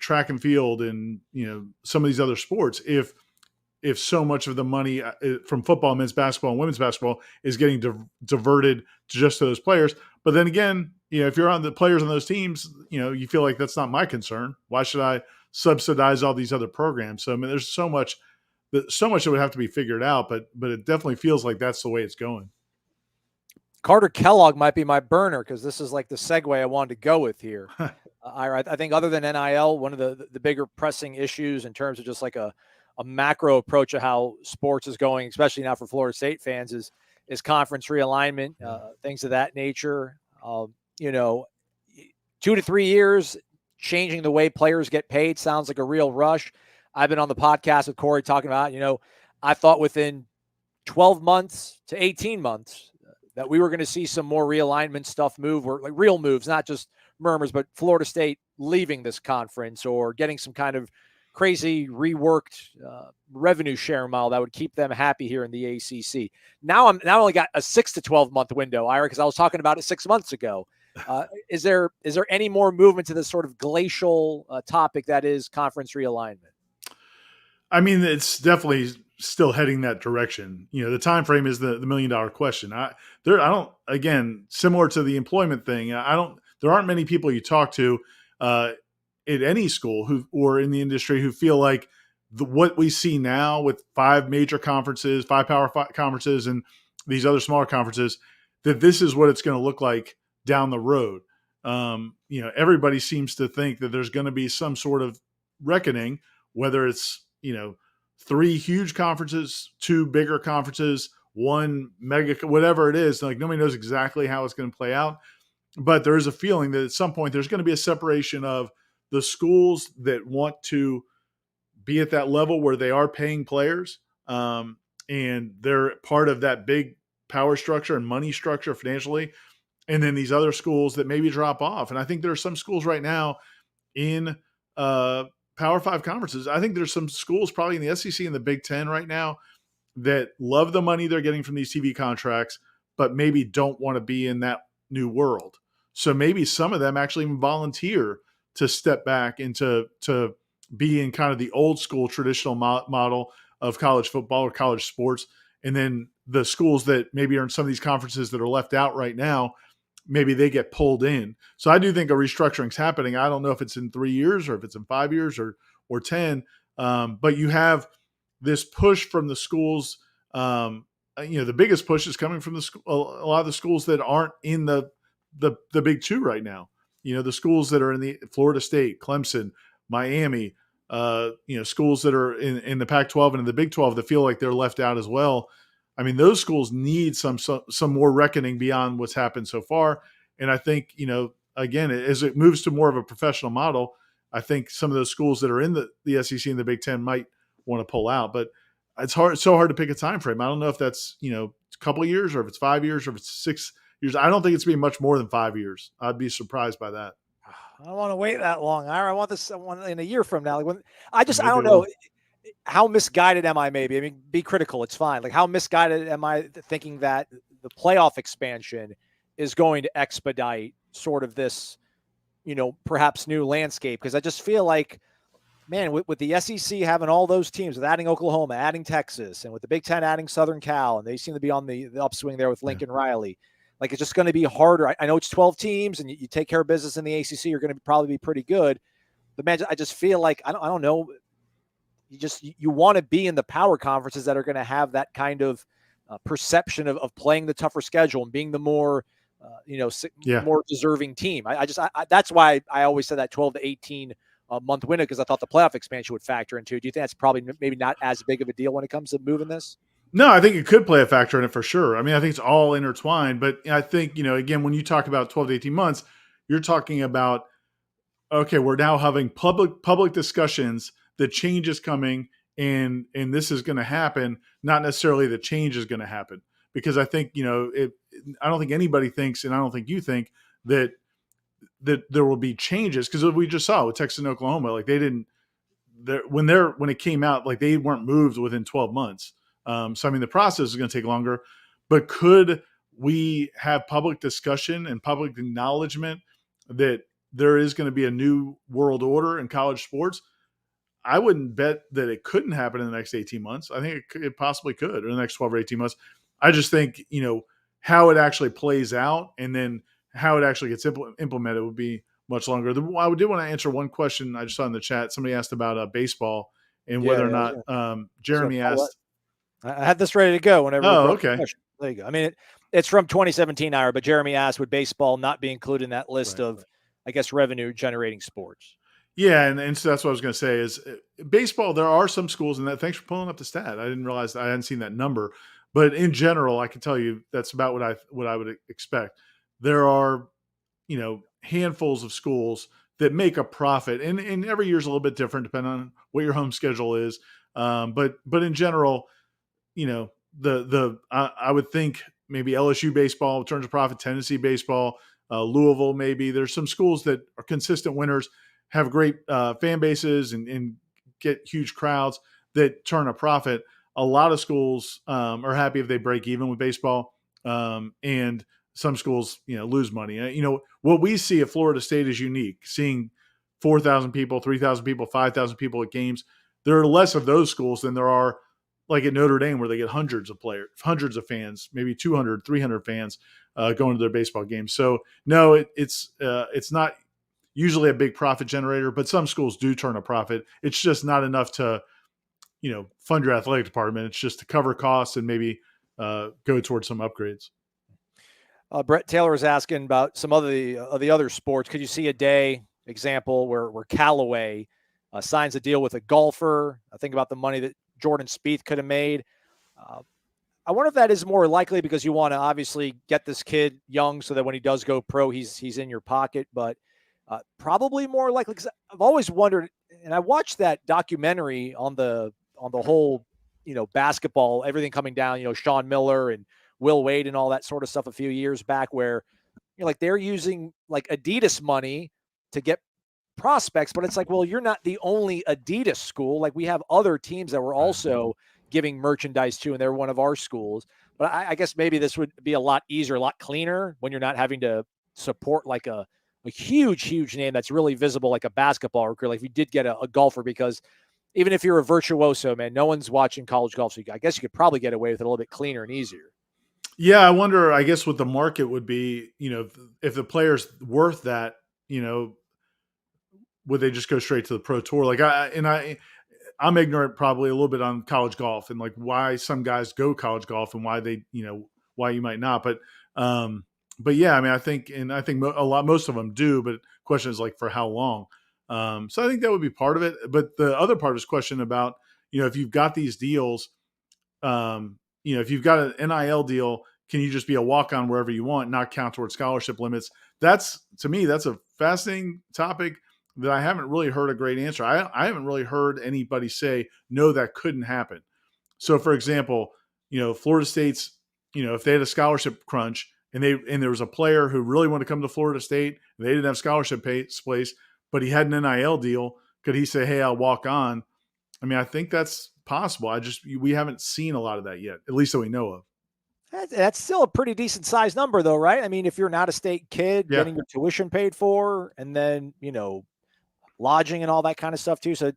track and field and, some of these other sports if so much of the money from football, men's basketball, and women's basketball is getting diverted to just those players. But then again, if you're on the players on those teams, you feel like that's not my concern. Why should I subsidize all these other programs? So I mean, there's so much that would have to be figured out. But it definitely feels like that's the way it's going. Carter Kellogg might be my burner because this is like the segue I wanted to go with here. I think other than NIL, one of the bigger pressing issues in terms of just like a macro approach of how sports is going, especially now for Florida State fans, is conference realignment, things of that nature. 2 to 3 years, changing the way players get paid sounds like a real rush. I've been on the podcast with Corey talking about, I thought within 12 months to 18 months that we were going to see some more realignment stuff move, or like real moves, not just murmurs, but Florida State leaving this conference or getting some kind of crazy reworked revenue share model that would keep them happy here in the ACC. Now only got a 6 to 12 month window, Ira, because I was talking about it 6 months ago. Is there any more movement to this sort of glacial topic that is conference realignment? I mean, it's definitely still heading that direction. The time frame is the $1 million question. I don't, again, similar to the employment thing, there aren't many people you talk to at any school or in the industry who feel like what we see now with 5 major conferences, 5 Power 5 conferences, and these other smaller conferences, that this is what it's going to look like down the road. Everybody seems to think that there's going to be some sort of reckoning, whether it's, 3 huge conferences, 2 bigger conferences, 1 mega, whatever it is. Like, nobody knows exactly how it's going to play out, but there is a feeling that at some point there's going to be a separation of the schools that want to be at that level where they are paying players, and they're part of that big power structure and money structure financially. And then these other schools that maybe drop off. And I think there are some schools right now in Power 5 conferences. I think there's some schools probably in the SEC and the Big Ten right now that love the money they're getting from these TV contracts, but maybe don't want to be in that new world. So maybe some of them actually even volunteer to step back into to be in kind of the old school traditional model of college football or college sports. And then the schools that maybe are in some of these conferences that are left out right now, maybe they get pulled in. So I do think a restructuring is happening. I don't know if it's in 3 years or if it's in 5 years or 10. But you have this push from the schools. The biggest push is coming from a lot of the schools that aren't in the big 2 right now. The schools that are in the Florida State, Clemson, Miami, schools that are in the Pac-12 and in the Big 12 that feel like they're left out as well. I mean, those schools need some more reckoning beyond what's happened so far. And I think, again, as it moves to more of a professional model, I think some of those schools that are in the SEC and the Big Ten might want to pull out. But it's so hard to pick a time frame. I don't know if that's, couple of years, or if it's 5 years, or if it's 6 years. I don't think it's going to be much more than 5 years. I'd be surprised by that. I don't want to wait that long. I want this one in a year from now. Like when I Maybe don't a know. little. How misguided am I? Maybe. I mean, be critical. It's fine. Like, how misguided am I thinking that the playoff expansion is going to expedite sort of this, perhaps new landscape? Because I just feel like, man, with the SEC having all those teams, with adding Oklahoma, adding Texas, and with the Big Ten adding Southern Cal, and they seem to be on the upswing there with Lincoln Riley. Like, it's just going to be harder. I know it's 12 teams, and you take care of business in the ACC, you're going to probably be pretty good. But man, I just feel like I don't know. You want to be in the power conferences that are going to have that kind of perception of playing the tougher schedule and being the more more deserving team. I that's why I always said that 12 to 18 month window, because I thought the playoff expansion would factor into. Do you think that's probably maybe not as big of a deal when it comes to moving this? No, I think it could play a factor in it for sure. I mean, I think it's all intertwined, but I think, again, when you talk about 12 to 18 months, you're talking about, okay, we're now having public discussions, the change is coming, and this is going to happen, not necessarily the change is going to happen. Because I think, I don't think anybody thinks, and I don't think you think that there will be changes, because we just saw with Texas and Oklahoma, like when it came out, like they weren't moved within 12 months. So, I mean, the process is going to take longer, but could we have public discussion and public acknowledgement that there is going to be a new world order in college sports? I wouldn't bet that it couldn't happen in the next 18 months. I think it possibly could in the next 12 or 18 months. I just think, how it actually plays out and then how it actually gets implemented would be much longer. I did want to answer one question I just saw in the chat. Somebody asked about baseball and whether or not Jeremy asked. I had this ready to go whenever. Oh, okay. There you go. I mean, it's from 2017 hour, but Jeremy asked, would baseball not be included in that list of, I guess, revenue generating sports? Yeah, and so that's what I was going to say is baseball. There are some schools, and thanks for pulling up the stat. I didn't realize I hadn't seen that number, but in general, I can tell you that's about what I would expect. There are, handfuls of schools that make a profit, and every year is a little bit different depending on what your home schedule is. But in general, I would think maybe LSU baseball turns a profit, Tennessee baseball, Louisville maybe. There's some schools that are consistent winners, have great fan bases and get huge crowds that turn a profit. A lot of schools are happy if they break even with baseball, and some schools lose money. What we see at Florida State is unique. Seeing 4,000 people, 3,000 people, 5,000 people at games. There are less of those schools than there are like at Notre Dame, where they get hundreds of players, hundreds of fans, maybe 200, 300 fans going to their baseball games. So no, it's not usually a big profit generator, but some schools do turn a profit. It's just not enough to, fund your athletic department. It's just to cover costs and maybe go towards some upgrades. Brett Taylor is asking about some of the other sports. Could you see a day example where Callaway signs a deal with a golfer? I think about the money that Jordan Spieth could have made. I wonder if that is more likely because you want to obviously get this kid young so that when he does go pro, he's in your pocket. But probably more likely, because I've always wondered, and I watched that documentary on the whole, basketball, everything coming down, Sean Miller and Will Wade and all that sort of stuff a few years back, where like they're using like Adidas money to get prospects, but it's like, well, you're not the only Adidas school. Like we have other teams that were also giving merchandise to, and they're one of our schools. But I guess maybe this would be a lot easier, a lot cleaner when you're not having to support like a huge name that's really visible, like a basketball recruit. Like if you did get a golfer, because even if you're a virtuoso, man, no one's watching college golf. So I guess you could probably get away with it a little bit cleaner and easier. Yeah, I wonder, I guess what the market would be, if the player's worth that, would they just go straight to the pro tour? Like I'm ignorant probably a little bit on college golf and like why some guys go college golf and why they, why you might not. But yeah, I mean, I think most of them do, but the question is like for how long? So I think that would be part of it. But the other part of his question about, if you've got these deals, if you've got an NIL deal, can you just be a walk-on wherever you want, not count towards scholarship limits? To me, that's a fascinating topic that I haven't really heard a great answer. I haven't really heard anybody say, no, that couldn't happen. So for example, Florida State's if they had a scholarship crunch and there was a player who really wanted to come to Florida State, and they didn't have scholarship place, but he had an NIL deal, could he say, "Hey, I'll walk on"? I mean, I think that's possible. We haven't seen a lot of that yet, at least that we know of. That's still a pretty decent sized number, though, right? I mean, if you're an out-of-state kid Yeah. getting your tuition paid for, and then lodging and all that kind of stuff too. So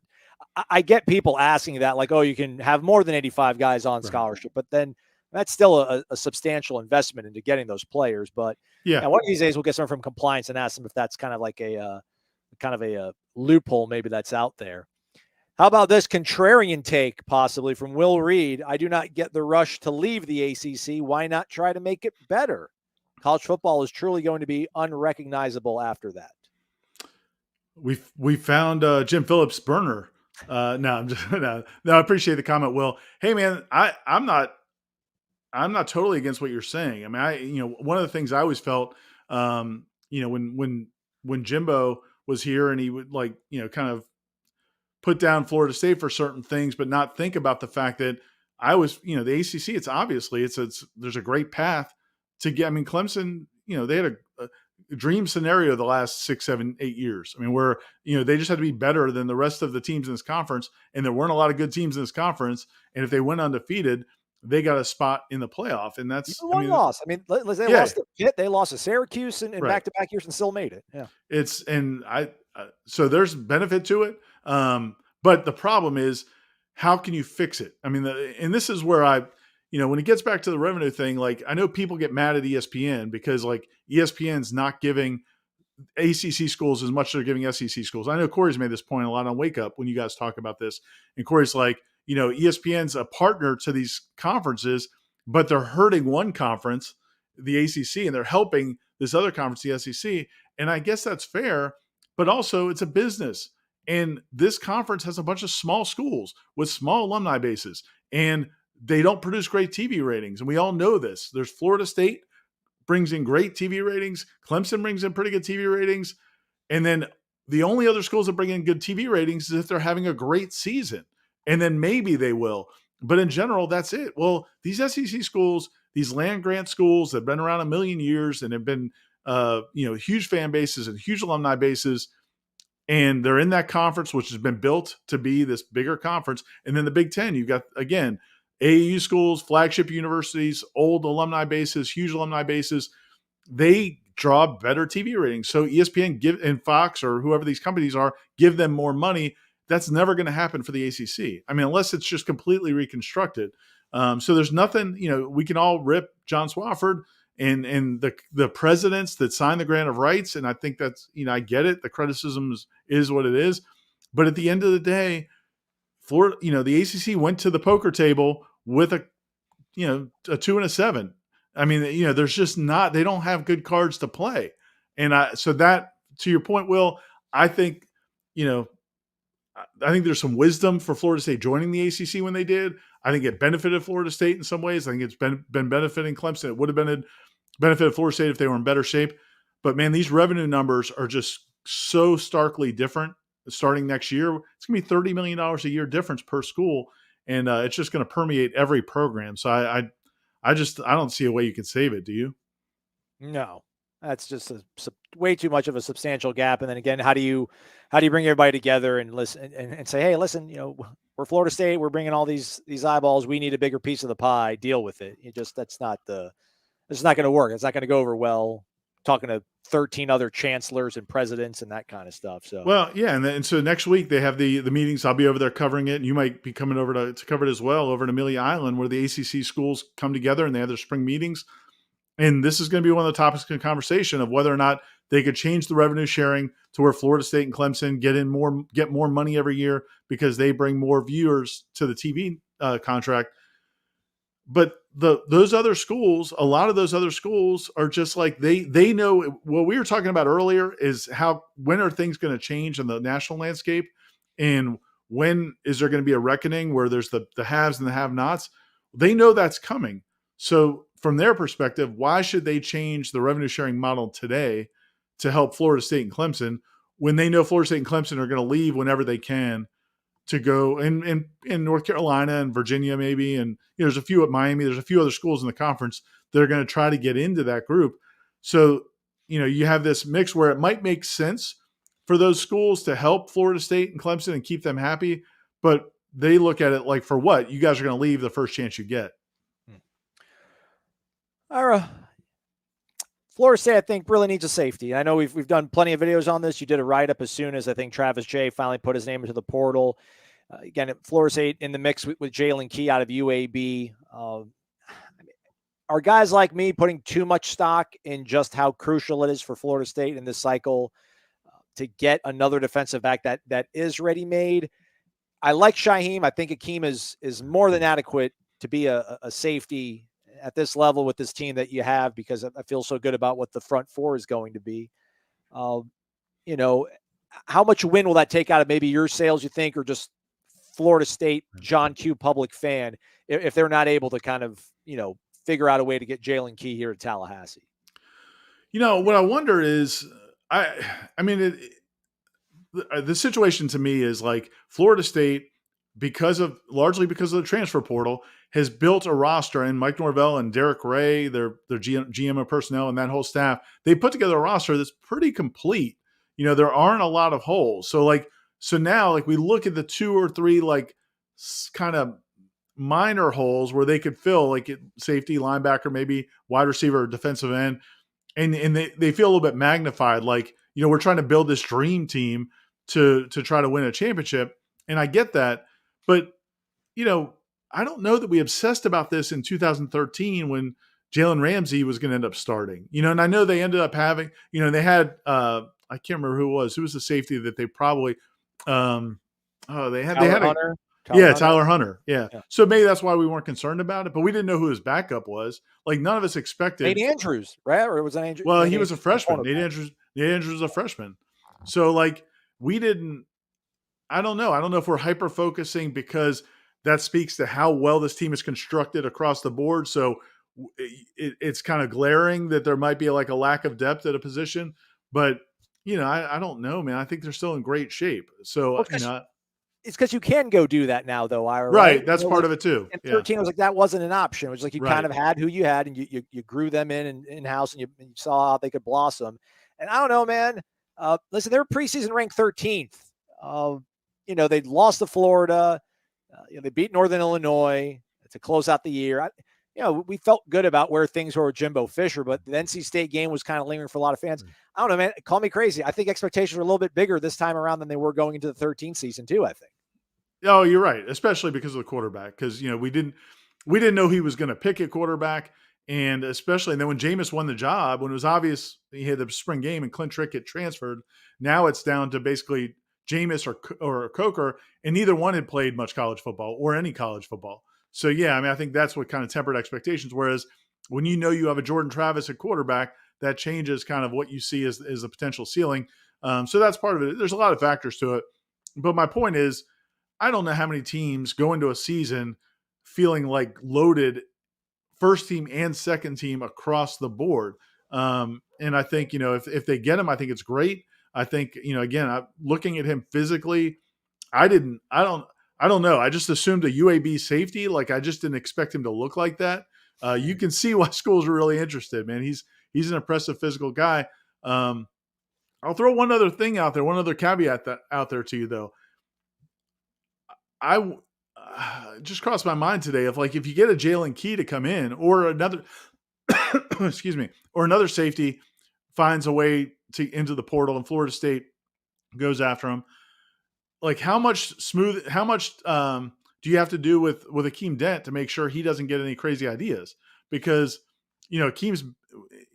I get people asking that, like, oh, you can have more than 85 guys on scholarship, but then that's still a substantial investment into getting those players. But Yeah, one of these days we'll get someone from compliance and ask them if that's kind of like a loophole maybe that's out there. How about this contrarian take possibly from Will Reed? I do not get the rush to leave the ACC. Why not try to make it better? College football is truly going to be unrecognizable after that. We found Jim Phillips' burner. No, I'm just no. I appreciate the comment, Will. Hey, man, I'm not totally against what you're saying. I mean, one of the things I always felt, when Jimbo was here and he would kind of put down Florida State for certain things, but not think about the fact that the ACC, there's a great path to get. I mean, Clemson, they had a dream scenario the last 6, 7, 8 years. I mean, where, they just had to be better than the rest of the teams in this conference. And there weren't a lot of good teams in this conference. And if they went undefeated, they got a spot in the playoff. And that's one loss. I mean, they lost to Pitt, they lost to Syracuse in back-to-back years and still made it. Yeah. So there's benefit to it. But the problem is, how can you fix it? I mean, and this is where when it gets back to the revenue thing, like, I know people get mad at ESPN because ESPN's not giving ACC schools as much as they're giving SEC schools. I know Corey's made this point a lot on Wake Up when you guys talk about this. And Corey's like, ESPN's a partner to these conferences, but they're hurting one conference, the ACC, and they're helping this other conference, the SEC. And I guess that's fair, but also it's a business. And this conference has a bunch of small schools with small alumni bases, and they don't produce great TV ratings. And we all know this. There's Florida State brings in great TV ratings. Clemson brings in pretty good TV ratings. And then the only other schools that bring in good TV ratings is if they're having a great season. And then maybe they will. But in general, that's it. Well, these SEC schools, these land grant schools that have been around a million years and have been, huge fan bases and huge alumni bases, and they're in that conference, which has been built to be this bigger conference. And then the Big Ten, you've got, again, AAU schools, flagship universities, old alumni bases, huge alumni bases. They draw better TV ratings. So ESPN and Fox or whoever these companies are, give them more money. That's never going to happen for the ACC. I mean, unless it's just completely reconstructed. So there's nothing, we can all rip John Swofford and the presidents that signed the grant of rights. And I think that's, I get it. The criticism is what it is. But at the end of the day, Florida, the ACC went to the poker table with a 2 and a 7. I mean, there's just they don't have good cards to play. And so that, to your point, Will, I think there's some wisdom for Florida State joining the ACC when they did. I think it benefited Florida State in some ways. I think it's been benefiting Clemson. It would have been benefited Florida State if they were in better shape. But man, these revenue numbers are just so starkly different. Starting next year, it's going to be $30 million a year difference per school, and it's just going to permeate every program. So I don't see a way you can save it. Do you? No, that's just way too much of a substantial gap. And then again, how do you bring everybody together and listen and say, hey, listen, we're Florida State, we're bringing all these eyeballs, we need a bigger piece of the pie. Deal with it. It's not going to work. It's not going to go over well. Talking to 13 other chancellors and presidents and that kind of stuff. So, well, yeah. And so next week they have the meetings. I'll be over there covering it. And you might be coming over to cover it as well over in Amelia Island, where the ACC schools come together and they have their spring meetings. And this is going to be one of the topics of conversation of whether or not they could change the revenue sharing to where Florida State and Clemson get more money every year because they bring more viewers to the TV contract. But those other schools, a lot of those other schools are just like they know what we were talking about earlier is when are things going to change in the national landscape, and when is there going to be a reckoning where there's the haves and the have-nots? They know that's coming. So from their perspective, why should they change the revenue sharing model today to help Florida State and Clemson when they know Florida State and Clemson are going to leave whenever they can to go in North Carolina and Virginia maybe, and there's a few at Miami. There's a few other schools in the conference that are going to try to get into that group. So you have this mix where it might make sense for those schools to help Florida State and Clemson and keep them happy, but they look at it like, for what? You guys are going to leave the first chance you get. Ira, Florida State, I think, really needs a safety. I know we've done plenty of videos on this. You did a write-up as soon as I think Travis Jay finally put his name into the portal. Again, Florida State in the mix with Jalen Key out of UAB. Are guys like me putting too much stock in just how crucial it is for Florida State in this cycle to get another defensive back that is ready-made? I like Shaheem. I think Akeem is more than adequate to be a safety at this level with this team that you have, because I feel so good about what the front four is going to be. How much win will that take out of maybe your sales, you think, or just Florida State John Q public fan if they're not able to kind of, figure out a way to get Jalen Key here at Tallahassee? What I wonder is, the situation to me is like Florida State, largely because of the transfer portal, has built a roster, and Mike Norvell and Derek Ray, their GM of personnel, and that whole staff, they put together a roster that's pretty complete. There aren't a lot of holes. So now we look at the 2 or 3 kind of minor holes where they could fill, like at safety, linebacker, maybe wide receiver, or defensive end, and they feel a little bit magnified. We're trying to build this dream team to try to win a championship, and I get that, but I don't know that we obsessed about this in 2013 when Jalen Ramsey was going to end up starting. And I know they ended up having, they had I can't remember who was the safety that they probably Tyler Hunter. Tyler Hunter. Yeah. So maybe that's why we weren't concerned about it, but we didn't know who his backup was. None of us expected Nate Andrews, right? Or was that Andrews? Well, he was a freshman. Nate Andrews was a freshman. So we didn't, I don't know. I don't know if we're hyper focusing because that speaks to how well this team is constructed across the board. So it's kind of glaring that there might be a lack of depth at a position, but I don't know, man. I think they're still in great shape. So, it's because you can go do that now, though, Ira. Right. That's part of it, too. And 13 was that wasn't an option. It was you kind of had who you had, and you grew them in-house, and you saw how they could blossom. And I don't know, man. Listen, they were preseason ranked 13th. They lost to Florida. They beat Northern Illinois to close out the year. We felt good about where things were with Jimbo Fisher, but the NC State game was kind of lingering for a lot of fans. I don't know, man. Call me crazy. I think expectations were a little bit bigger this time around than they were going into the 13th season too, I think. Oh, you're right. Especially because of the quarterback. Because, we didn't know he was going to pick a quarterback. And then when Jameis won the job, when it was obvious he had the spring game and Clint Trickett transferred, now it's down to basically Jameis or Coker, and neither one had played much college football or any college football. So, yeah, I think that's what kind of tempered expectations. Whereas when you have a Jordan Travis at quarterback, that changes kind of what you see as the potential ceiling. So that's part of it. There's a lot of factors to it. But my point is, I don't know how many teams go into a season feeling loaded first team and second team across the board. And I think, if they get him, I think it's great. I think, again, looking at him physically, I don't know. I just assumed a UAB safety. I just didn't expect him to look like that. You can see why schools are really interested, man. He's an impressive physical guy. I'll throw one other thing out there, one other caveat out there to you, though. I just crossed my mind today of if you get a Jalen Key to come in or another, excuse me, or another safety finds a way into the portal and Florida State goes after him. How much do you have to do with Akeem Dent to make sure he doesn't get any crazy ideas? Because, Akeem's,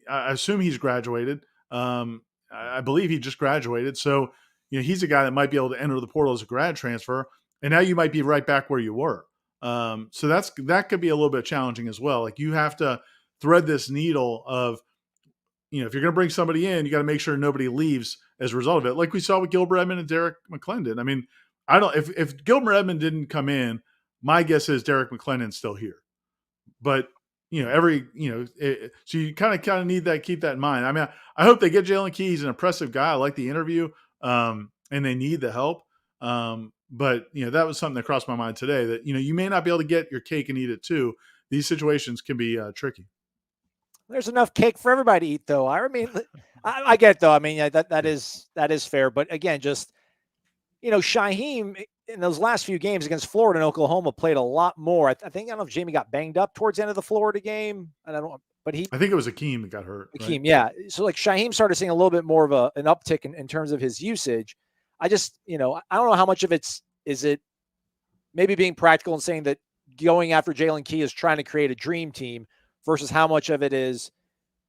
I assume he's graduated. I believe he just graduated. So, he's a guy that might be able to enter the portal as a grad transfer. And now you might be right back where you were. So that could be a little bit challenging as well. You have to thread this needle of, if you're going to bring somebody in, you got to make sure nobody leaves as a result of it. Like we saw with Gilbert Edmond and Derek McClendon. I mean, if Gilbert Edmond didn't come in, my guess is Derek McClendon's still here. But, so you kind of need that, keep that in mind. I mean, I hope they get Jalen Key. He's an impressive guy. I like the interview, and they need the help. But that was something that crossed my mind today. That you may not be able to get your cake and eat it too. These situations can be tricky. There's enough cake for everybody to eat, though. I mean, I get it, though. I mean, yeah, that is fair. But again, just Shyheim in those last few games against Florida and Oklahoma played a lot more. I don't know if Jamie got banged up towards the end of the Florida game. I think it was Akeem that got hurt. Akeem, right? yeah. So like Shyheim started seeing a little bit more of an uptick in terms of his usage. I just, I don't know how much of is it maybe being practical and saying that going after Jalen Key is trying to create a dream team versus how much of it is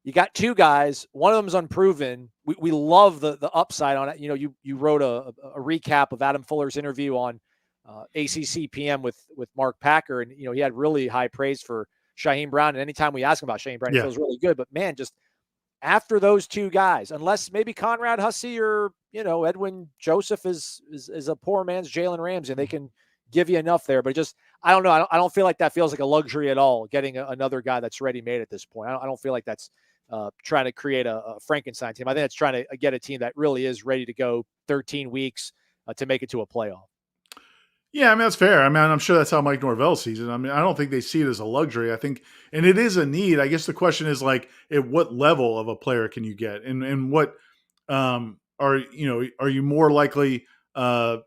you got two guys. One of them's unproven. We love the upside on it. You wrote a recap of Adam Fuller's interview on ACC PM with Mark Packer, and he had really high praise for Shyheim Brown. And anytime we ask him about Shyheim Brown, he feels really good. But man, just after those two guys, unless maybe Conrad Hussey or Edwin Joseph is a poor man's Jalen Ramsey, and they can give you enough there. But just I don't know. I don't feel like that feels like a luxury at all. Getting another guy that's ready made at this point. I don't feel like that's trying to create a Frankenstein team. I think it's trying to get a team that really is ready to go 13 weeks to make it to a playoff. Yeah, I mean, that's fair. I mean, I'm sure that's how Mike Norvell sees it. I mean, I don't think they see it as a luxury. I think, and it is a need. I guess the question is like, at what level of a player can you get? And what are you more likely to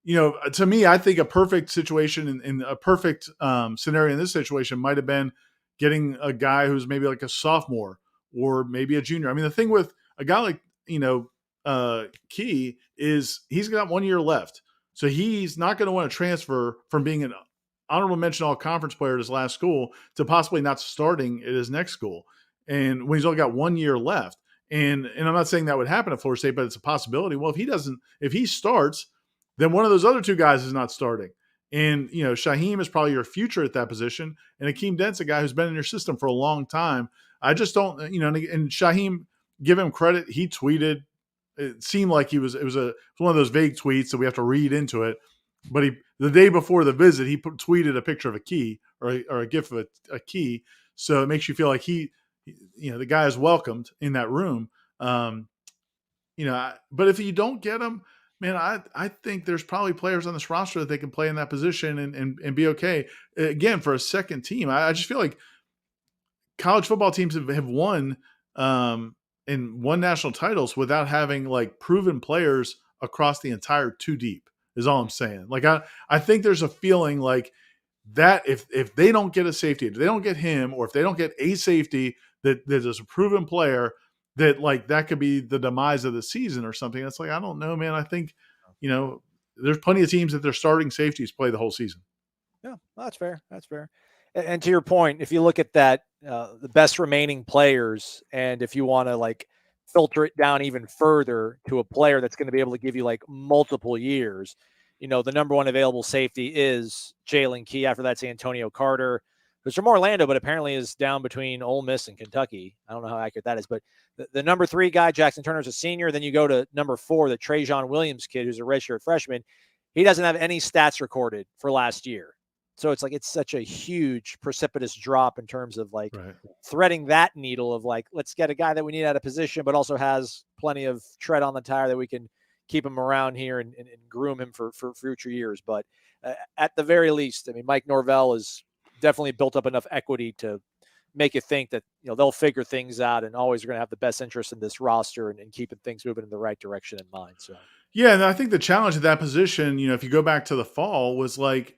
to me, I think a perfect situation in a perfect scenario in this situation might have been getting a guy who's maybe like a sophomore or maybe a junior. I mean, the thing with a guy like, Key is he's got 1 year left. So he's not going to want to transfer from being an honorable mention all conference player at his last school to possibly not starting at his next school. And when he's only got 1 year left, and I'm not saying that would happen at Florida State, but it's a possibility. Well, if he starts, then one of those other two guys is not starting. And, Shyheim is probably your future at that position. And Akeem Dent's a guy who's been in your system for a long time. I just don't, and Shyheim, give him credit. He tweeted, it seemed like it was one of those vague tweets that we have to read into it. But the day before the visit, he tweeted a picture of a key or a gif of a key. So it makes you feel like the guy is welcomed in that room. But if you don't get him, man, I think there's probably players on this roster that they can play in that position and be okay. Again, for a second team, I just feel like college football teams have won and won national titles without having like proven players across the entire two deep is all I'm saying. Like, I think there's a feeling like that if they don't get a safety, if they don't get him, or if they don't get a safety that is a proven player, that like that could be the demise of the season or something. It's like, I don't know, man. I think, there's plenty of teams that their starting safeties play the whole season. Yeah, that's fair. That's fair. And to your point, if you look at that, the best remaining players, and if you want to like filter it down even further to a player that's going to be able to give you like multiple years, the number one available safety is Jalen Key. After that's Antonio Carter, who's from Orlando, but apparently is down between Ole Miss and Kentucky. I don't know how accurate that is, but the number 3 guy, Jackson Turner's a senior. Then you go to number 4, the Trajan Williams kid, who's a redshirt freshman. He doesn't have any stats recorded for last year. So it's like, it's such a huge precipitous drop in terms of like threading that needle of like, let's get a guy that we need out of position, but also has plenty of tread on the tire that we can keep him around here and groom him for future years. But at the very least, I mean, Mike Norvell has definitely built up enough equity to make you think that, they'll figure things out and always are going to have the best interest in this roster and keeping things moving in the right direction in mind. So, yeah. And I think the challenge at that position, if you go back to the fall, was like,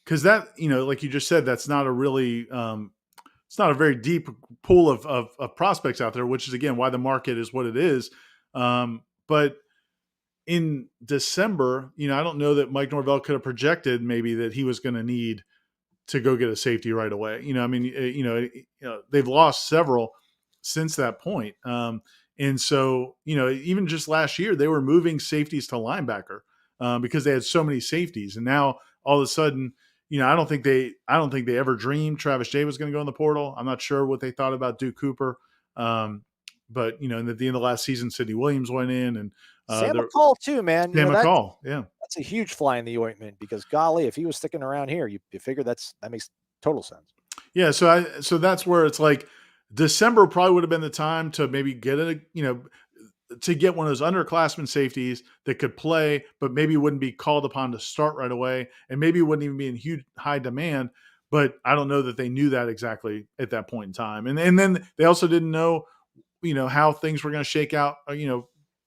because that, like you just said, that's not a really, it's not a very deep pool of prospects out there, which is, again, why the market is what it is. But in December, I don't know that Mike Norvell could have projected maybe that he was going to need to go get a safety right away. They've lost several since that point. And so, even just last year, they were moving safeties to linebacker because they had so many safeties. And now all of a sudden, I don't think they ever dreamed Travis Jay was going to go in the portal. I'm not sure what they thought about Duke Cooper. But, and at the end of last season, Sidney Williams went in, and Sam McCall too, man. Sam McCall, yeah. That's a huge fly in the ointment because, golly, if he was sticking around here, you figure that makes total sense. Yeah, so that's where it's like December probably would have been the time to maybe get to get one of those underclassmen safeties that could play, but maybe wouldn't be called upon to start right away, and maybe wouldn't even be in huge high demand. But I don't know that they knew that exactly at that point in time. And then they also didn't know, how things were going to shake out,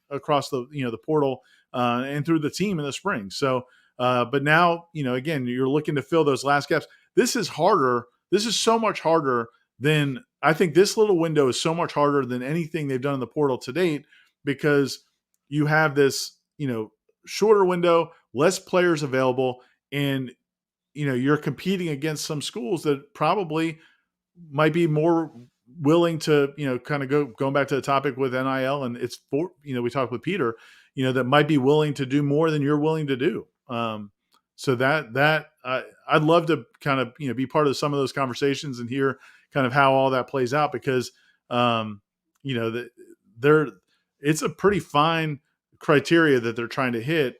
across the, the portal and through the team in the spring. So, but now, again, you're looking to fill those last gaps. This is harder. This is so much harder than, I think this little window is so much harder than anything they've done in the portal to date, because you have this, shorter window, less players available, and, you're competing against some schools that probably might be more willing to, kind of going back to the topic with NIL, and it's for, we talked with Peter, that might be willing to do more than you're willing to do. So that I'd love to kind of, be part of some of those conversations and hear kind of how all that plays out, because, it's a pretty fine criteria that they're trying to hit.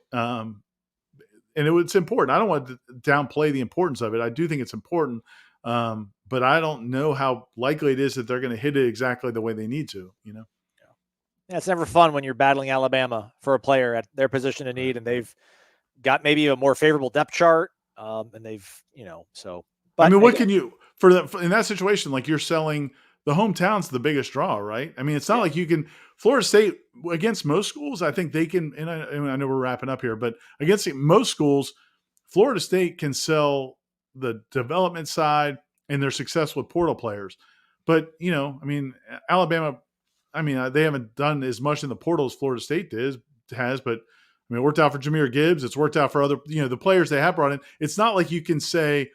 And it's important. I don't want to downplay the importance of it. I do think it's important. But I don't know how likely it is that they're going to hit it exactly the way they need to, Yeah, it's never fun when you're battling Alabama for a player at their position of need, and they've got maybe a more favorable depth chart. And they've, so. But I mean, what can you in that situation? Like, you're selling the hometown's the biggest draw, right? I mean, it's not like you can. Florida State, against most schools, I think they can. And I know we're wrapping up here, but against most schools, Florida State can sell the development side, and they're successful with portal players. But, I mean, Alabama, they haven't done as much in the portal as Florida State has, but it worked out for Jahmyr Gibbs. It's worked out for other, the players they have brought in. It's not like you can say,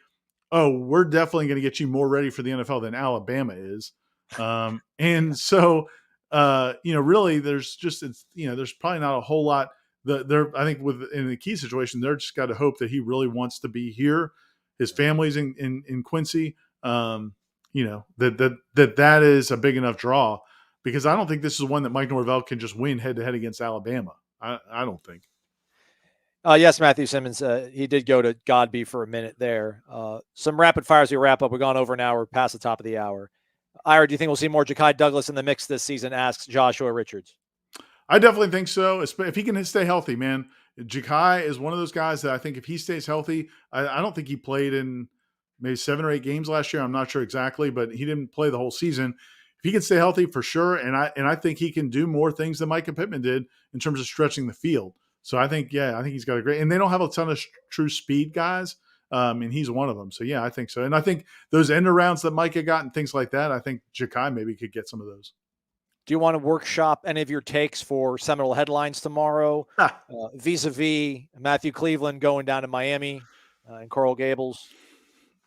oh, we're definitely going to get you more ready for the NFL than Alabama is. And so, really there's just, there's probably not a whole lot I think in the Key situation, they're just got to hope that he really wants to be here. His family's in Quincy. That is a big enough draw, because I don't think this is one that Mike Norvell can just win head to head against Alabama. I don't think. Yes, Matthew Simmons, he did go to Godby for a minute there. Some rapid fires we wrap up. We've gone over an hour, past the top of the hour. Ira, do you think we'll see more Ja'Kai Douglas in the mix this season? Asks Joshua Richards. I definitely think so. If he can stay healthy, man. Ja'Kai is one of those guys that I think if he stays healthy, I don't think he played in maybe 7 or 8 games last year. I'm not sure exactly, but he didn't play the whole season. If he can stay healthy, for sure, and I think he can do more things than Micah Pittman did in terms of stretching the field. So I think he's got a great – and they don't have a ton of true speed guys, and he's one of them. So, yeah, I think so. And I think those end arounds that Micah got and things like that, I think Ja'Kai maybe could get some of those. Do you want to workshop any of your takes for Seminole headlines tomorrow, vis-a-vis Matthew Cleveland going down to Miami and Coral Gables?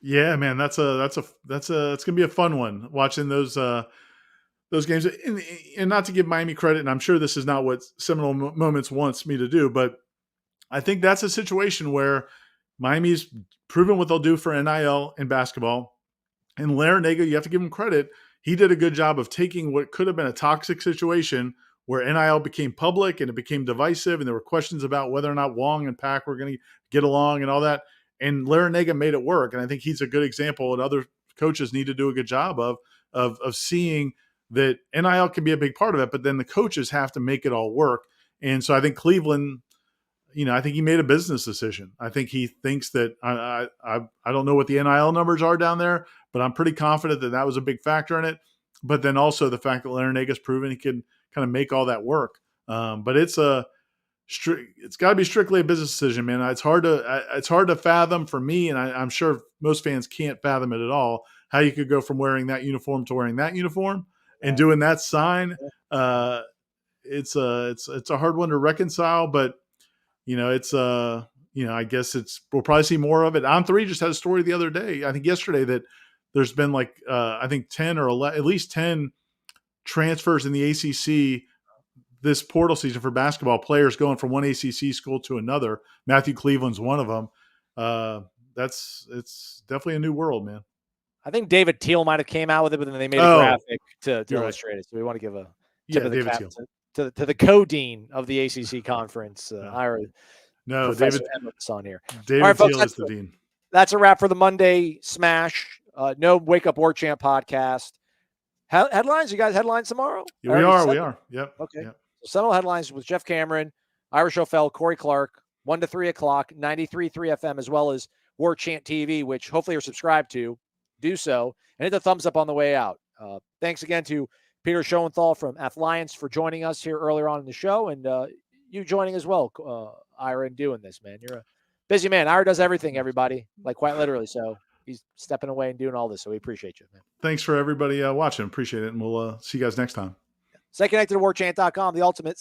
Yeah, man, that's it's gonna be a fun one watching those games. And not to give Miami credit, and I'm sure this is not what Seminole Moments wants me to do, but I think that's a situation where Miami's proven what they'll do for NIL and basketball. And Larinaga, you have to give him credit. He did a good job of taking what could have been a toxic situation where NIL became public and it became divisive, and there were questions about whether or not Wong and Pack were going to get along and all that. And Larinaga made it work. And I think he's a good example, and other coaches need to do a good job of seeing that NIL can be a big part of it, but then the coaches have to make it all work. And so I think Cleveland, I think he made a business decision. I think he thinks that I don't know what the NIL numbers are down there, but I'm pretty confident that was a big factor in it. But then also the fact that Larinaga's proven he can kind of make all that work. But it's got to be strictly a business decision, man. It's hard to fathom for me, and I'm sure most fans can't fathom it at all, how you could go from wearing that uniform to wearing that uniform and doing that sign. It's a hard one to reconcile, but I guess we'll probably see more of it. On3 just had a story the other day, I think yesterday, that there's been I think 10 or 11, at least 10 transfers in the ACC this portal season for basketball, players going from one ACC school to another. Matthew Cleveland's one of them. It's definitely a new world, man. I think David Teal might have came out with it, but then they made a graphic to illustrate it. So we want to give a tip of the cap to the co-dean of the ACC conference, Ira. No, Professor Emmons on here. David right, folks, Teal is the dean. That's a wrap for the Monday Smash. No Wake Up Warchant podcast. Headlines? You guys headlines tomorrow? Yeah, we are. Yep. Okay. Yep. Seminole Headlines with Jeff Cameron, Irish O'Fell, Corey Clark, 1 to 3 o'clock, 93.3 FM, as well as WarchantTV, which hopefully you're subscribed to. Do so, and hit the thumbs up on the way out. Thanks again to Peter Schoenthal from Athlliance for joining us here earlier on in the show, and you joining as well, Ira, and doing this, man. You're a busy man. Ira does everything, everybody, like quite literally. So he's stepping away and doing all this. So we appreciate you, man. Thanks for everybody watching. Appreciate it. And we'll see you guys next time. Stay connected to warchant.com, the ultimate